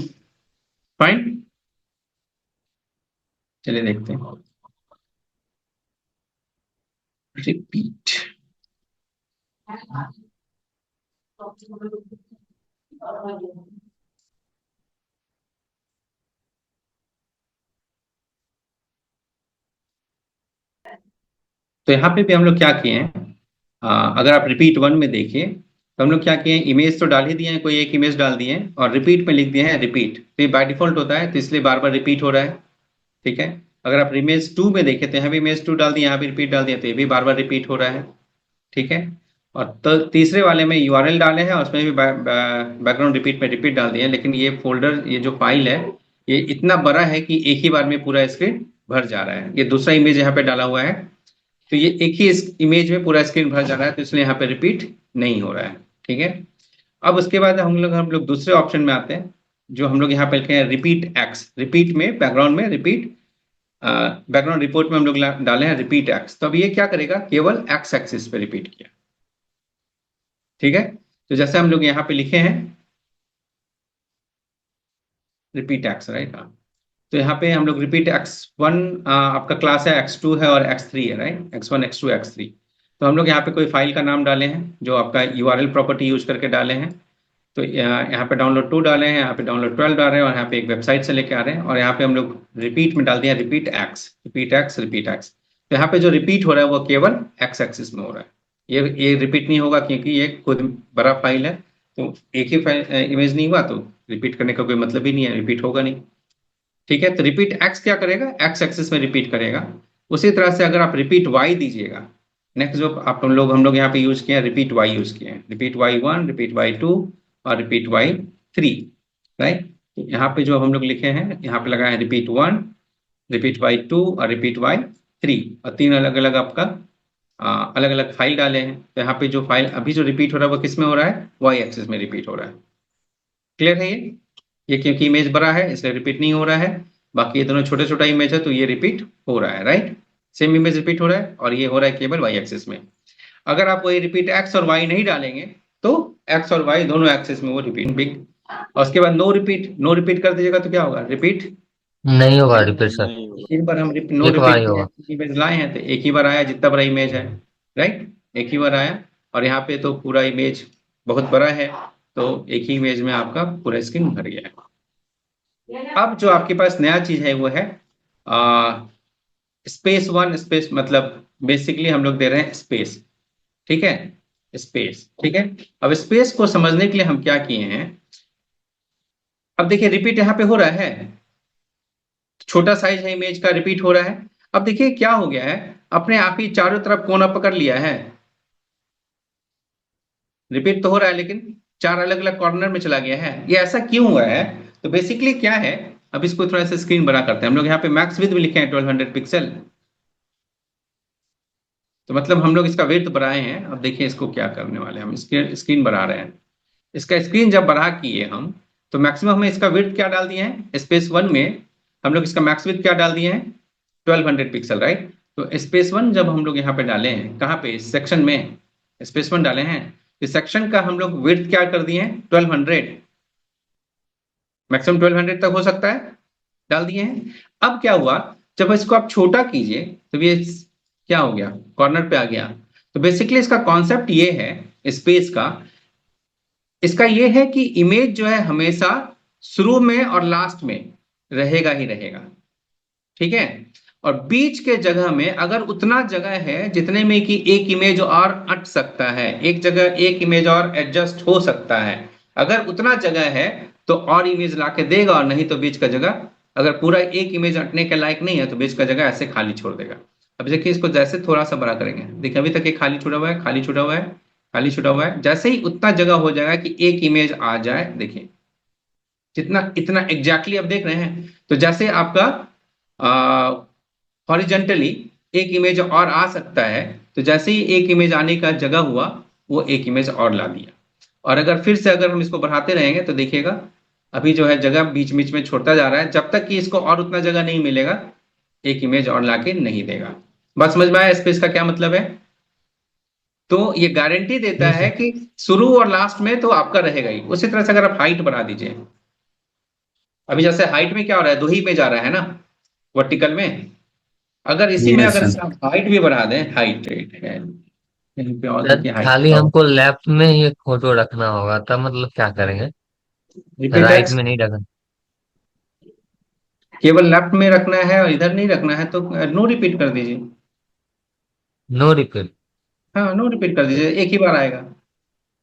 फाइन, चलिए देखते हैं। रिपीट, तो यहाँ पे भी हम लोग क्या किए हैं, अगर आप रिपीट वन में देखिए तो हम लोग क्या किए हैं, इमेज तो डाल ही दिए हैं, कोई एक इमेज डाल दिए हैं और रिपीट में लिख दिए हैं रिपीट, तो ये बाय डिफॉल्ट होता है, तो इसलिए बार बार रिपीट हो रहा है। ठीक है, अगर आप इमेज टू में देखें तो यहाँ भी इमेज टू डाल दिए, यहाँ भी रिपीट डाल दिया, तो ये भी बार बार रिपीट हो रहा है। ठीक है, और तो तीसरे वाले में यूआरएल डाले हैं और उसमें भी बैकग्राउंड रिपीट में रिपीट डाल दिए हैं, लेकिन ये फोल्डर, ये जो फाइल है, ये इतना बड़ा है कि एक ही बार में पूरा स्क्रीन भर जा रहा है। ये दूसरा इमेज यहाँ पे डाला हुआ है, तो ये एक ही इस इमेज में पूरा स्क्रीन भर जा रहा है, तो इसलिए यहाँ पे रिपीट नहीं हो रहा है। ठीक है, अब उसके बाद हम लोग दूसरे ऑप्शन में आते हैं, जो हम लोग यहाँ पे लिखे हैं रिपीट एक्स। रिपीट में बैकग्राउंड में रिपीट, बैकग्राउंड रिपोर्ट में हम लोग डाले हैं रिपीट एक्स। तो अब ये क्या करेगा, केवल एक्स एक्सिस पे रिपीट किया। ठीक है, तो जैसे हम लोग यहाँ पे लिखे हैं रिपीट एक्स, राइट। तो यहाँ पे हम लोग रिपीट x1, आपका क्लास है, x2 है और x3 है, राइट, x1 x2 x3। तो हम लोग यहाँ पे कोई फाइल का नाम डाले हैं जो आपका यूआरएल प्रॉपर्टी यूज करके डाले हैं। तो यहाँ पे डाउनलोड 2 डाले हैं, यहाँ पे डाउनलोड 12 डाल रहे हैं, और यहाँ पे एक वेबसाइट से लेके आ रहे हैं, और यहाँ पे हम लोग रिपीट में डाल दिए repeat x, repeat x, repeat x. तो यहाँ पे जो रिपीट हो रहा है वो केवल एक्स एक्सिस में हो रहा है, ये रिपीट नहीं होगा क्योंकि ये खुद बड़ा फाइल है, तो एक ही फाइल इमेज नहीं हुआ, तो रिपीट करने का कोई मतलब ही नहीं है, रिपीट होगा नहीं। ठीक है, तो रिपीट एक्स क्या करेगा, एक्स एक्सिस में रिपीट करेगा। उसी तरह से अगर आप रिपीट वाई दीजिएगा, नेक्स्ट जो हम लोग यहाँ पे यूज किए हैं रिपीट वाई यूज किए हैं, रिपीट वाई 1, रिपीट वाई 2 और रिपीट वाई 3, राइट। यहाँ पे जो हम लोग लिखे हैं, यहाँ पे लगाए हैं रिपीट 1, रिपीट वाई 2 और रिपीट वाई 3, और 3 अलग अलग आपका अलग अलग फाइल डाले हैं। तो यहाँ पे जो फाइल अभी जो रिपीट हो रहा है वो किस में हो रहा है, वाई एक्सिस में रिपीट हो रहा है। क्लियर है ये क्योंकि इमेज बड़ा है इसलिए रिपीट नहीं हो रहा है, बाकी ये दोनों छोटे छोटा इमेज है तो ये रिपीट हो रहा है, राइट। सेम इमेज रिपीट हो रहा है और ये हो रहा है केवल वाई एक्सिस में। अगर आप वही रिपीट एक्स और वाई नहीं डालेंगे तो एक्स और वाई दोनों एक्सिस में वो रिपीट बिग, और उसके बाद नो रिपीट कर दीजिएगा तो क्या होगा, रिपीट
नहीं होगा रिपीट सर,
एक बार हम नो
एक बार ही
रिपीट
होगा।
इमेज लाए हैं तो एक ही बार आया, जितना बड़ा इमेज है, राइट, एक ही बार आया। और यहाँ पे तो पूरा इमेज बहुत बड़ा है, तो एक ही इमेज में आपका पूरा स्क्रीन भर गया है। अब जो आपके पास नया चीज है वो है स्पेस 1, स्पेस मतलब बेसिकली हम लोग दे रहे हैं स्पेस। ठीक है, स्पेस, ठीक है। अब स्पेस को समझने के लिए हम क्या किए हैं, अब देखिए रिपीट यहाँ पे हो रहा है, छोटा साइज है इमेज का, रिपीट हो रहा है। अब देखिए क्या हो गया है, अपने आप ही चारों तरफ कोना पकड़ लिया है, रिपीट तो हो रहा है लेकिन 4 अलग अलग कॉर्नर में चला गया है। ये ऐसा क्यों हुआ है, तो बेसिकली क्या है, अब इसको थोड़ा सा स्क्रीन बड़ा करते हैं। हम लोग यहाँ पे मैक्स विड्थ भी लिखे हैं 1200 पिक्सल, तो मतलब हम लोग इसका विड्थ बढ़ाए हैं। अब देखिए इसको क्या करने वाले हैं, हम स्क्रीन बढ़ा रहे हैं। इसका स्क्रीन जब बढ़ा किए हम, तो मैक्सिमम हमें इसका विड्थ क्या डाल दिए हैं, स्पेस 1 में हम लोग इसका मैक्स विड्थ क्या डाल दिए हैं, 1200 पिक्सल, राइट। तो स्पेस 1 जब हम लोग यहाँ पे डाले हैं, कहाँ पे, इस सेक्शन में स्पेस 1 डाले हैं, इस सेक्शन का हम लोग विड्थ क्या कर दिए हैं, 1200। मैक्सिमम 1200 तक हो सकता है, डाल दिए हैं। अब क्या हुआ, जब इसको आप छोटा कीजिए तो ये क्या हो गया, कॉर्नर पे आ गया। तो बेसिकली इसका कॉन्सेप्ट ये है स्पेस का, इसका ये है कि इमेज जो है हमेशा शुरू में और लास्ट में रहेगा ही रहेगा, ठीक है। और बीच के जगह में अगर उतना जगह है जितने में कि एक इमेज और अट सकता है, एक जगह एक इमेज और एडजस्ट हो सकता है, अगर उतना जगह है तो और इमेज लाके देगा, और नहीं तो बीच का जगह, अगर पूरा एक इमेज अटने के लायक नहीं है तो बीच का जगह ऐसे खाली छोड़ देगा। अब देखिए इसको जैसे थोड़ा सा बड़ा करेंगे, देखिए अभी तक ये खाली छुड़ा हुआ है, खाली छुड़ा हुआ है, खाली छुड़ा हुआ है। जैसे ही उतना जगह हो जाएगा कि एक इमेज आ जाए, देखिए जितना इतना एग्जैक्टली आप देख रहे हैं, तो जैसे आपका हॉरिजेंटली एक इमेज और आ सकता है, तो जैसे ही एक इमेज आने का जगह हुआ वो एक इमेज और ला दिया। और अगर फिर से अगर हम इसको बढ़ाते रहेंगे तो देखिएगा अभी जो है जगह बीच बीच में छोड़ता जा रहा है, जब तक कि इसको और उतना जगह नहीं मिलेगा एक इमेज और लाके नहीं देगा। बात समझ में आया स्पेस का क्या मतलब है? तो ये गारंटी देता
जी
है
सर।
कि शुरू और लास्ट में तो आपका रहेगा ही। उसी तरह से अगर आप हाइट बढ़ा दीजिए, अभी जैसे हाइट में क्या हो रहा है, दो ही पेज आ रहा है ना वर्टिकल में, अगर इसी में
यस
अगर
सर।
हाइट भी बढ़ा दें, हाइट है यहीं पे, और
सर
देखिए हाइट
खाली हमको लेफ्ट में ही एक फोटो रखना होगा, तब मतलब क्या करेंगे?
रिपीट
राइट
टेक्स्ट
में नहीं रखना?
केवल लेफ्ट में रखना है और इधर नहीं रखना है तो नो रिपीट कर दीजिए।
No repeat.
हाँ नो रिपीट कर दीजिए, एक ही बार आएगा।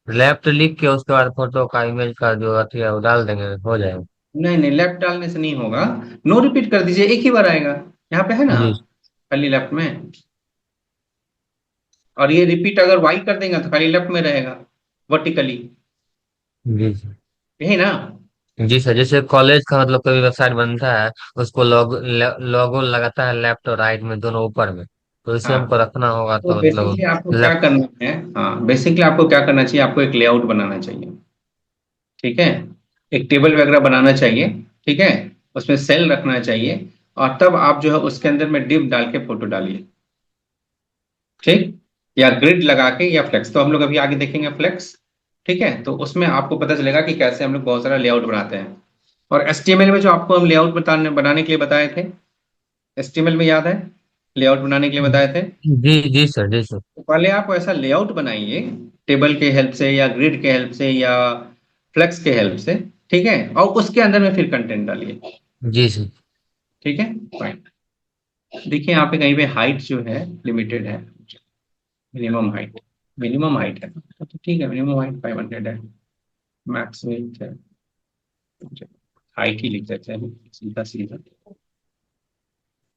लेफ्ट लिख के उसके बाद फोटो का इमेज का जो अथी है वो डाल देंगे, हो जाएगा।
नहीं नहीं, लेफ्ट डालने से नहीं होगा, नो रिपीट कर दीजिए, एक ही बार आएगा। यहाँ पे है ना
जी।
खाली लेफ्ट में, और ये रिपीट अगर वाई कर देंगे तो खाली लेफ्ट में रहेगा वर्टिकली,
जी सर।
यही ना।
जी सर, जैसे कॉलेज का मतलब कोई वेबसाइट बनता है, उसको लोगो लगाता है लेफ्ट और राइट में दोनों ऊपर में, तो इसे
हाँ
हमको रखना होगा
तो
तो मतलब
बेसिकली आपको क्या
लेफ्ट।
करना है, हाँ बेसिकली आपको क्या करना चाहिए, आपको एक लेआउट बनाना चाहिए, ठीक है। एक टेबल वगैरह बनाना चाहिए, ठीक है, उसमें सेल रखना चाहिए, और तब आप जो है उसके अंदर में डिव डाल के फोटो डालिए, ठीक, या ग्रिड लगा के या फ्लेक्स, तो हम लोग अभी आगे देखेंगे फ्लेक्स, ठीक है। तो उसमें आपको पता चलेगा कि कैसे हम लोग बहुत सारा लेआउट बनाते हैं। और एचटीएमएल में जो आपको हम लेआउट बनाने के लिए बताए थे, एचटीएमएल में याद है लेआउट बनाने के लिए बताए थे,
जी जी सर, जी सर।
तो पहले आप ऐसा लेआउट बनाइए टेबल के हेल्प से या ग्रिड के हेल्प से या फ्लेक्स के हेल्प से, ठीक है, और उसके अंदर में फिर कंटेंट डालिए,
जी सर।
ठीक है। फाइन, देखिए यहाँ पे कहीं पे हाइट जो है लिमिटेड है, मिनिमम हाइट, मिनिमम हाइट है तो ठीक है, मिनिमम हाइट 500 है, मैक्स वेट है, हाइट ही लिख देते हैं सीधा सीधा,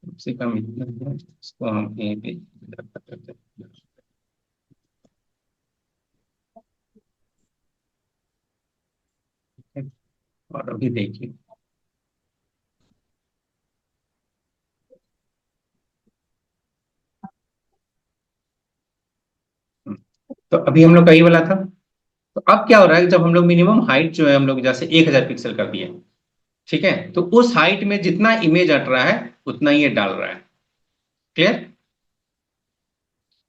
कम से कम इतना है, इसको हम यहीं पे कर देते हैं। ठीक है? और अभी देखिए, तो अभी हम लोग का ये वाला था। तो अब क्या हो रहा है, जब हम लोग मिनिमम हाइट जो है हम लोग जैसे 1000 पिक्सल कर दिए, ठीक है, तो उस हाइट में जितना इमेज हट रहा है उतना ही ये डाल रहा है, क्लियर।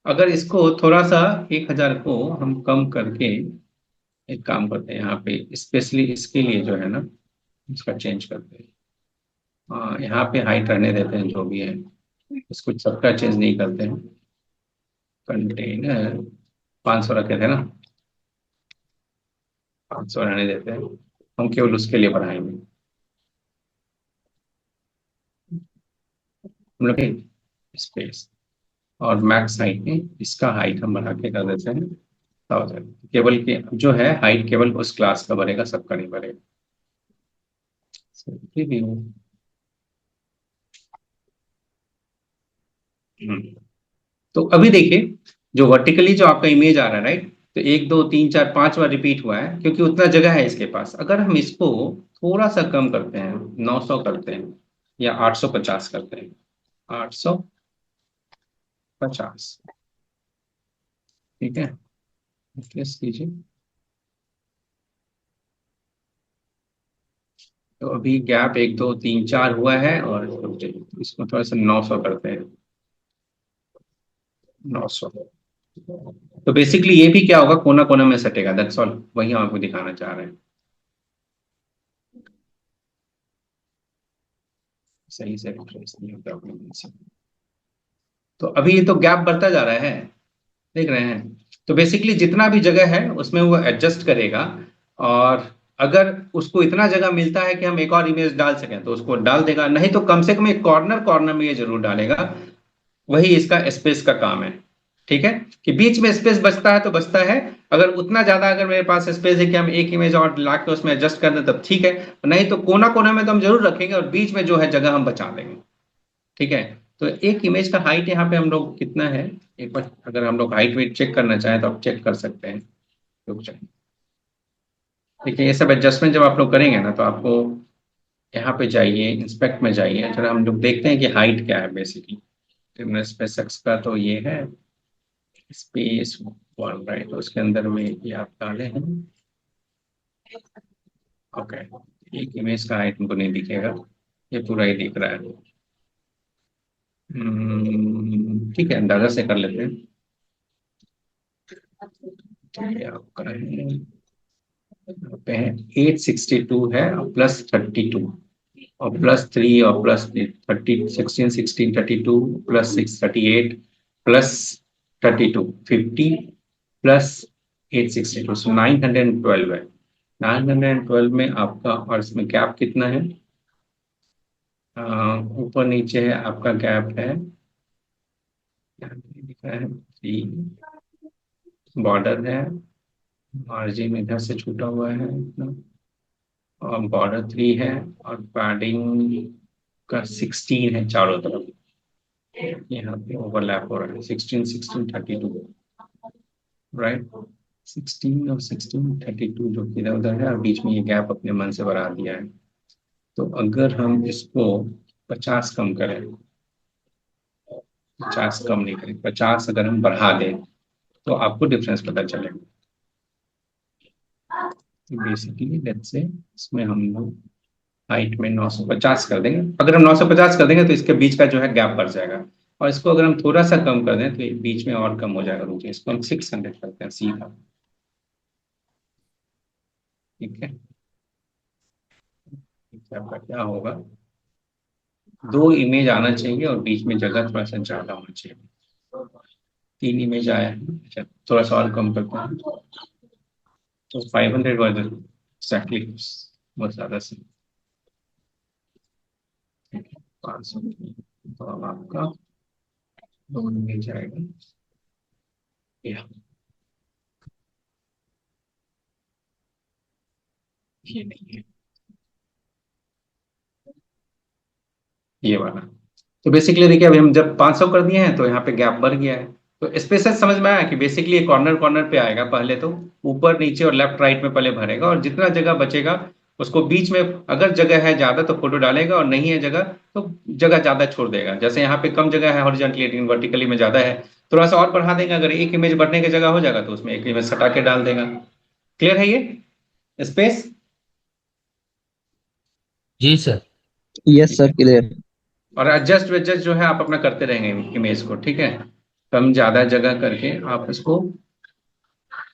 अगर इसको थोड़ा सा 1000 को हम कम करके एक काम करते हैं, यहाँ पे स्पेशली इसके लिए जो है ना इसका चेंज करते हैं, यहाँ पे हाइट रहने देते हैं जो भी है, इसको सबका चेंज नहीं करते हैं, कंटेनर 500 रखे थे ना, 500 रहने देते हैं, हम केवल उसके लिए बढ़ाएंगे, हम लोग स्पेस और मैक्स हाइट में इसका हाइट हम बढ़ा के कर देते हैं 1000, केवल के जो है हाइट केवल उस क्लास का बढ़ेगा, सबका नहीं बढ़ेगा। प्रीव्यू, तो अभी देखिए जो वर्टिकली जो आपका इमेज आ रहा है राइट, तो 1 2 3 4 5 बार रिपीट हुआ है क्योंकि उतना जगह है इसके पास। अगर हम इसको थोड़ा सा कम करते हैं, 900 करते हैं या 850 करते हैं, 850, ठीक है, रिफ्रेश कीजिए, तो अभी गैप 1 2 3 4 हुआ है, और इसको थोड़ा सा 900 करते हैं, 900। तो बेसिकली ये भी क्या होगा, कोना कोना में सटेगा, दैट्स ऑल, वही हम आपको दिखाना चाह रहे हैं। सही से रिप्लेस नहीं होता अपने मन से। तो अभी ये तो गैप बढ़ता जा रहा है, देख रहे हैं। तो बेसिकली जितना भी जगह है उसमें वो एडजस्ट करेगा, और अगर उसको इतना जगह मिलता है कि हम एक और इमेज डाल सकें तो उसको डाल देगा, नहीं तो कम से कम एक कॉर्नर कॉर्नर में ये जरूर डालेगा। वही इसका स्पेस का काम है, ठीक है। कि बीच में स्पेस बचता है तो बचता है, अगर उतना ज्यादा अगर मेरे पास स्पेस है कि हम एक इमेज और ला के उसमें एडजस्ट कर दें तब ठीक है, नहीं तो कोना कोना में तो हम जरूर रखेंगे और बीच में जो है जगह हम बचा देंगे, ठीक है। तो एक इमेज का हाइट यहाँ पे हम लोग कितना है, एक बार अगर हम लोग हाइट वेट चेक करना चाहें तो आप चेक कर सकते हैं। रुक जाए, देखिए ये सब एडजस्टमेंट जब आप लोग करेंगे ना तो आपको यहाँ पे जाइए, इंस्पेक्ट में जाइए, जरा हम लोग देखते हैं कि हाइट क्या है बेसिकली। स्पेस एक्स का तो ये है स्पेस वन, राइट, तो उसके अंदर में ये आप डाले हैं। ओके, एक इमेज का हाइट हमको नहीं दिखेगा, ये पूरा ही दिख रहा है। ठीक है, अंदाजा से कर लेते हैं। ये आपका है, यहाँ पे है 862 है और प्लस 32 और प्लस 3 और प्लस 30, 16 16 32 प्लस 6 38 प्लस 32 50 प्लस 862, सो 912 है। 912 में आपका, और इसमें गैप कितना है, ऊपर नीचे है आपका गैप है, लिखा है 3, बॉर्डर है, मार्जिन इधर से छूटा हुआ है इतना, और बॉर्डर 3 है, और पैडिंग का 16 है चारों तरफ। यहाँ पे ओवरलैप हो रहा है 16 16 32, राइट। 16 और 16 32 जो कि इधर उधर है, और बीच में ये गैप अपने मन से बढ़ा दिया है। तो अगर हम इसको 50 कम करें, 50 कम नहीं करें, 50 अगर हम बढ़ा दें तो आपको डिफरेंस पता चलेगा। बेसिकली लेट्स से इसमें हम लोग हाइट में 950 कर देंगे। अगर हम 950 कर देंगे तो इसके बीच का जो है गैप बढ़ जाएगा, और इसको अगर हम थोड़ा सा कम कर दें तो ये बीच में और कम हो जाएगा। रुकिए, इसको हम 600 करते हैं सीधा, ठीक है। आपका क्या होगा, 2 इमेज आना चाहिए और बीच में जगह थोड़ा सा ज्यादा होना चाहिए। 3 इमेज आया है, अच्छा थोड़ा सा और कम करते हैं तो 500 वर्ड एक्जैक्टली, बहुत ज्यादा से 500, तो अब आपका 2 इमेज आएगा, या ये नहीं है, ये वाला। तो बेसिकली देखिए अभी हम जब 500 कर दिए हैं तो यहाँ पे गैप बढ़ गया है। तो स्पेसेस समझ में आया कि बेसिकली ये कॉर्नर कॉर्नर पे आएगा, पहले तो ऊपर नीचे और लेफ्ट राइट में पहले भरेगा, और जितना जगह बचेगा उसको बीच में, अगर जगह है ज्यादा तो फोटो डालेगा, और नहीं है जगह तो जगह ज्यादा छोड़ देगा। जैसे यहाँ पे कम जगह है हॉरिजॉन्टली, लेकिन वर्टिकली में ज्यादा है, थोड़ा सा और बढ़ा देंगे। अगर एक इमेज बढ़ने की जगह हो जाएगा तो उसमें एक इमेज सटा के डाल देगा। क्लियर है ये स्पेस?
जी सर।
Yes sir, clear.
और एडजस्ट वेडजस्ट जो है आप अपना करते रहेंगे इमेज को, ठीक है। कम ज्यादा जगह करके आप इसको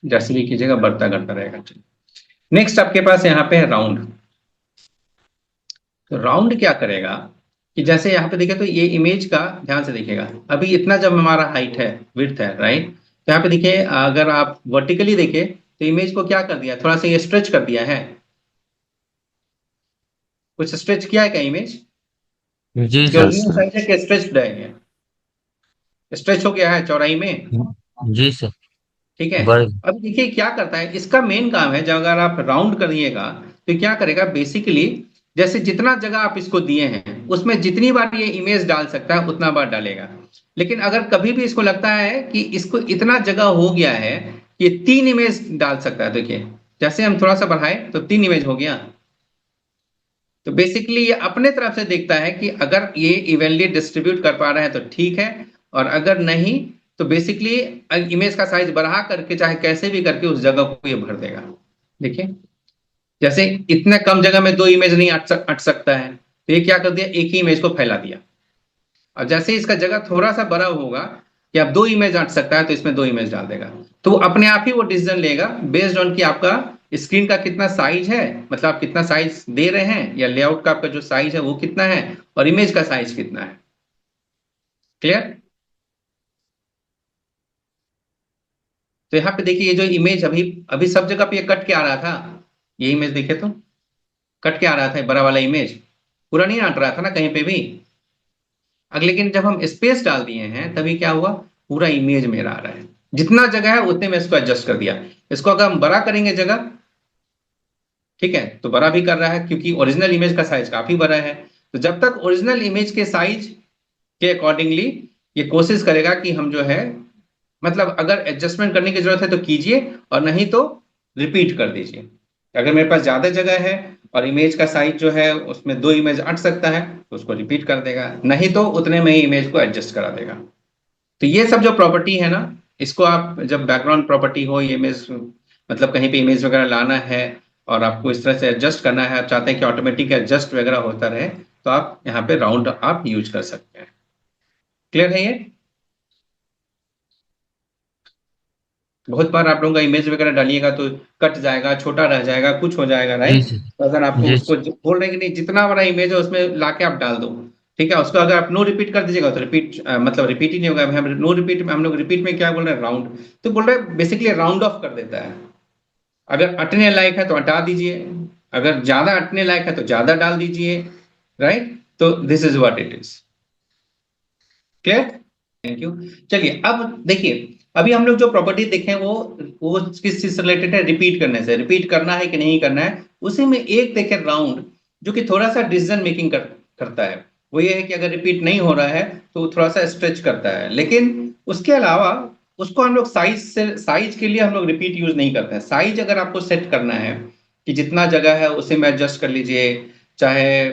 जैसे भी कीजिएगा, बढ़ता करता रहेगा। नेक्स्ट आपके पास यहाँ पे है राउंड। तो राउंड क्या करेगा कि जैसे यहाँ पे देखे तो ये इमेज का ध्यान से देखिएगा, अभी इतना जब हमारा हाइट है, विड्थ है, राइट, तो यहाँ पे देखिए अगर आप वर्टिकली देखें तो इमेज को क्या कर दिया, थोड़ा सा ये स्ट्रेच कर दिया है। कुछ स्ट्रेच किया है क्या इमेज?
जी
जो
सर।
न्यू साइज है कि स्ट्रेच्ड है, ये स्ट्रेच हो गया है चौड़ाई में,
जी सर।
ठीक है।
बढ़।
अब देखिए क्या करता है, इसका मेन काम है जब अगर आप राउंड करिएगा तो क्या करेगा बेसिकली, जैसे जितना जगह आप इसको दिए हैं उसमें जितनी बार ये इमेज डाल सकता है उतना बार डालेगा। लेकिन अगर कभी भी इसको लगता है कि इसको इतना जगह हो गया है कि 3 इमेज डाल सकता है, देखिए जैसे हम थोड़ा सा बढ़ाए तो 3 इमेज हो गया। तो बेसिकली ये अपने तरफ से देखता है कि अगर ये इवनली डिस्ट्रीब्यूट कर पा रहे हैं तो ठीक है, और अगर नहीं तो बेसिकली इमेज का साइज बढ़ा करके चाहे कैसे भी करके उस जगह को ये भर देगा। देखिए जैसे इतने कम जगह में 2 इमेज नहीं अट सकता है, तो ये क्या कर दिया, एक ही इमेज को फैला दिया। और जैसे इसका जगह थोड़ा सा बड़ा होगा कि अब 2 इमेज अट सकता है तो इसमें 2 इमेज डाल देगा। तो अपने आप ही वो डिसीजन लेगा बेस्ड ऑन कि आपका स्क्रीन का कितना साइज है, मतलब आप कितना साइज दे रहे हैं, या लेआउट का आपका जो साइज है वो कितना है, और इमेज का साइज कितना है। क्लियर? तो यहाँ पे देखिए, ये जो इमेज अभी अभी सब जगह पे ये कट के आ रहा था, ये इमेज देखे तो कट के आ रहा था, ये बड़ा वाला इमेज पूरा नहीं हट रहा था ना कहीं पे भी। अब लेकिन जब हम स्पेस डाल दिए हैं तभी क्या हुआ, पूरा इमेज मेरा आ रहा है। जितना जगह है उतने में इसको एडजस्ट कर दिया। इसको अगर हम बड़ा करेंगे जगह, ठीक है, तो बड़ा भी कर रहा है क्योंकि ओरिजिनल इमेज का साइज काफी बड़ा है। तो जब तक ओरिजिनल इमेज के साइज के अकॉर्डिंगली ये कोशिश करेगा कि हम जो है, मतलब अगर एडजस्टमेंट करने की जरूरत है तो कीजिए, और नहीं तो रिपीट कर दीजिए। अगर मेरे पास ज्यादा जगह है और इमेज का साइज जो है उसमें 2 इमेज अट सकता है तो उसको रिपीट कर देगा, नहीं तो उतने में ही इमेज को एडजस्ट करा देगा। तो ये सब जो प्रॉपर्टी है ना, इसको आप जब बैकग्राउंड प्रॉपर्टी हो, ये इमेज मतलब कहीं पे इमेज वगैरह लाना है और आपको इस तरह से एडजस्ट करना है, आप चाहते हैं कि ऑटोमेटिक एडजस्ट वगैरह होता रहे, तो आप यहाँ पे राउंड आप यूज कर सकते हैं। क्लियर है ये? बहुत बार आप लोगों का इमेज वगैरह डालिएगा तो कट जाएगा, छोटा रह जाएगा, कुछ हो जाएगा,
जी
राइट?
सर।
तो अगर आपको
जी
उसको बोल रहे हैं कि नहीं, जितना बड़ा इमेज है उसमें लाके आप डाल दो, ठीक है। उसको अगर आप नो रिपीट कर दीजिएगा तो रिपीट मतलब रिपीट ही नहीं होगा। हम नो रिपीट में, हम लोग रिपीट में क्या बोल रहे हैं, राउंड। तो बोल रहे हैं बेसिकली राउंड ऑफ कर देता है। अगर अटने लायक है तो हटा दीजिए, अगर ज्यादा अटने लायक है तो ज्यादा डाल दीजिए, राइट? तो this is what it is. Clear? Thank you. चलिए अब देखिए, अभी हम लोग जो प्रॉपर्टी देखें वो किस चीज से रिलेटेड है, रिपीट करने से। रिपीट करना है कि नहीं करना है, उसी में एक देखें राउंड, जो कि थोड़ा सा डिसीजन मेकिंग करता है। वो ये है कि अगर रिपीट नहीं हो रहा है तो वो थोड़ा सा स्ट्रेच करता है, लेकिन उसके अलावा उसको हम लोग साइज के लिए हम लोग रिपीट यूज नहीं करते हैं। साइज अगर आपको सेट करना है कि जितना जगह है उसे में एडजस्ट कर लीजिए, चाहे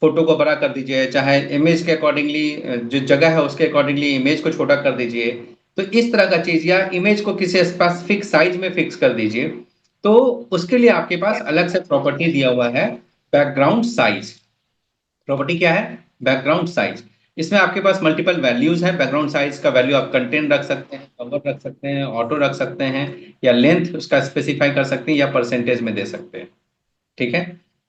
फोटो को बड़ा कर दीजिए, चाहे इमेज के अकॉर्डिंगली जो जगह है उसके अकॉर्डिंगली इमेज को छोटा कर दीजिए, तो इस तरह का चीज, या इमेज को किसी स्पेसिफिक साइज में फिक्स कर दीजिए, तो उसके लिए आपके पास अलग से प्रॉपर्टी दिया हुआ है, बैकग्राउंड साइज। प्रॉपर्टी क्या है? Background size. इसमें आपके पास मल्टीपल वैल्यूज है। बैकग्राउंड साइज का वैल्यू आप कंटेंट रख सकते हैं, कवर रख सकते हैं, ऑटो रख सकते हैं, या लेंथ उसका स्पेसिफाई कर सकते हैं, या परसेंटेज में दे सकते हैं, ठीक है।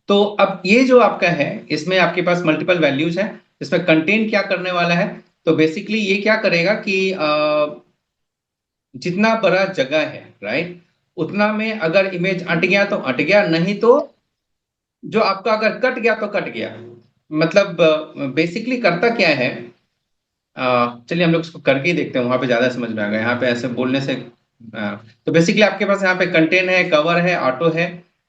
तो अब ये जो आपका है, इसमें आपके पास मल्टीपल वैल्यूज है। इसमें कंटेंट क्या करने वाला है, तो बेसिकली ये क्या करेगा कि जितना बड़ा जगह है, राइट, उतना में अगर इमेज अट गया तो अट गया, नहीं तो जो आपका अगर कट गया तो कट गया। मतलब बेसिकली करता क्या है, चलिए हम लोग इसको करके ही देखते हैं, वहां पे ज्यादा समझ में आएगा। यहाँ पे ऐसे बोलने से तो बेसिकली आपके पास यहाँ पे कंटेंट है, कवर है, ऑटो है,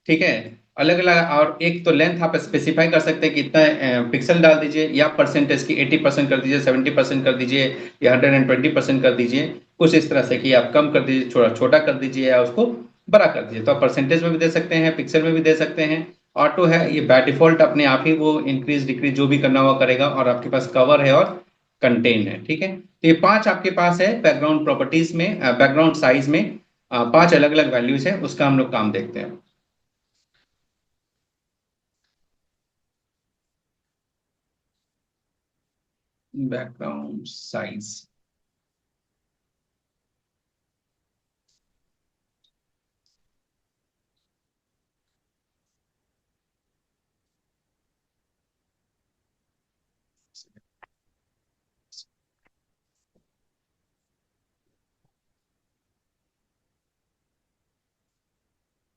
ठीक है, अलग अलग। और एक तो लेंथ आप स्पेसिफाई कर सकते हैं कि इतना पिक्सल डाल दीजिए, या परसेंटेज की 80% कर दीजिए, 70% कर दीजिए, या 120% कर दीजिए, कुछ इस तरह से कि आप कम कर दीजिए, छोटा छोटा कर दीजिए, या उसको बड़ा कर दीजिए। तो आप परसेंटेज में भी दे सकते हैं, पिक्सल में भी दे सकते हैं। ऑटो है, ये बाय डिफॉल्ट अपने आप ही वो इंक्रीज डिक्रीज जो भी करना हुआ करेगा। और आपके पास कवर है और कंटेन है, ठीक है। तो ये 5 आपके पास है बैकग्राउंड प्रॉपर्टीज में, बैकग्राउंड साइज में 5 अलग अलग वैल्यूज है। उसका हम लोग काम देखते हैं। बैकग्राउंड साइज,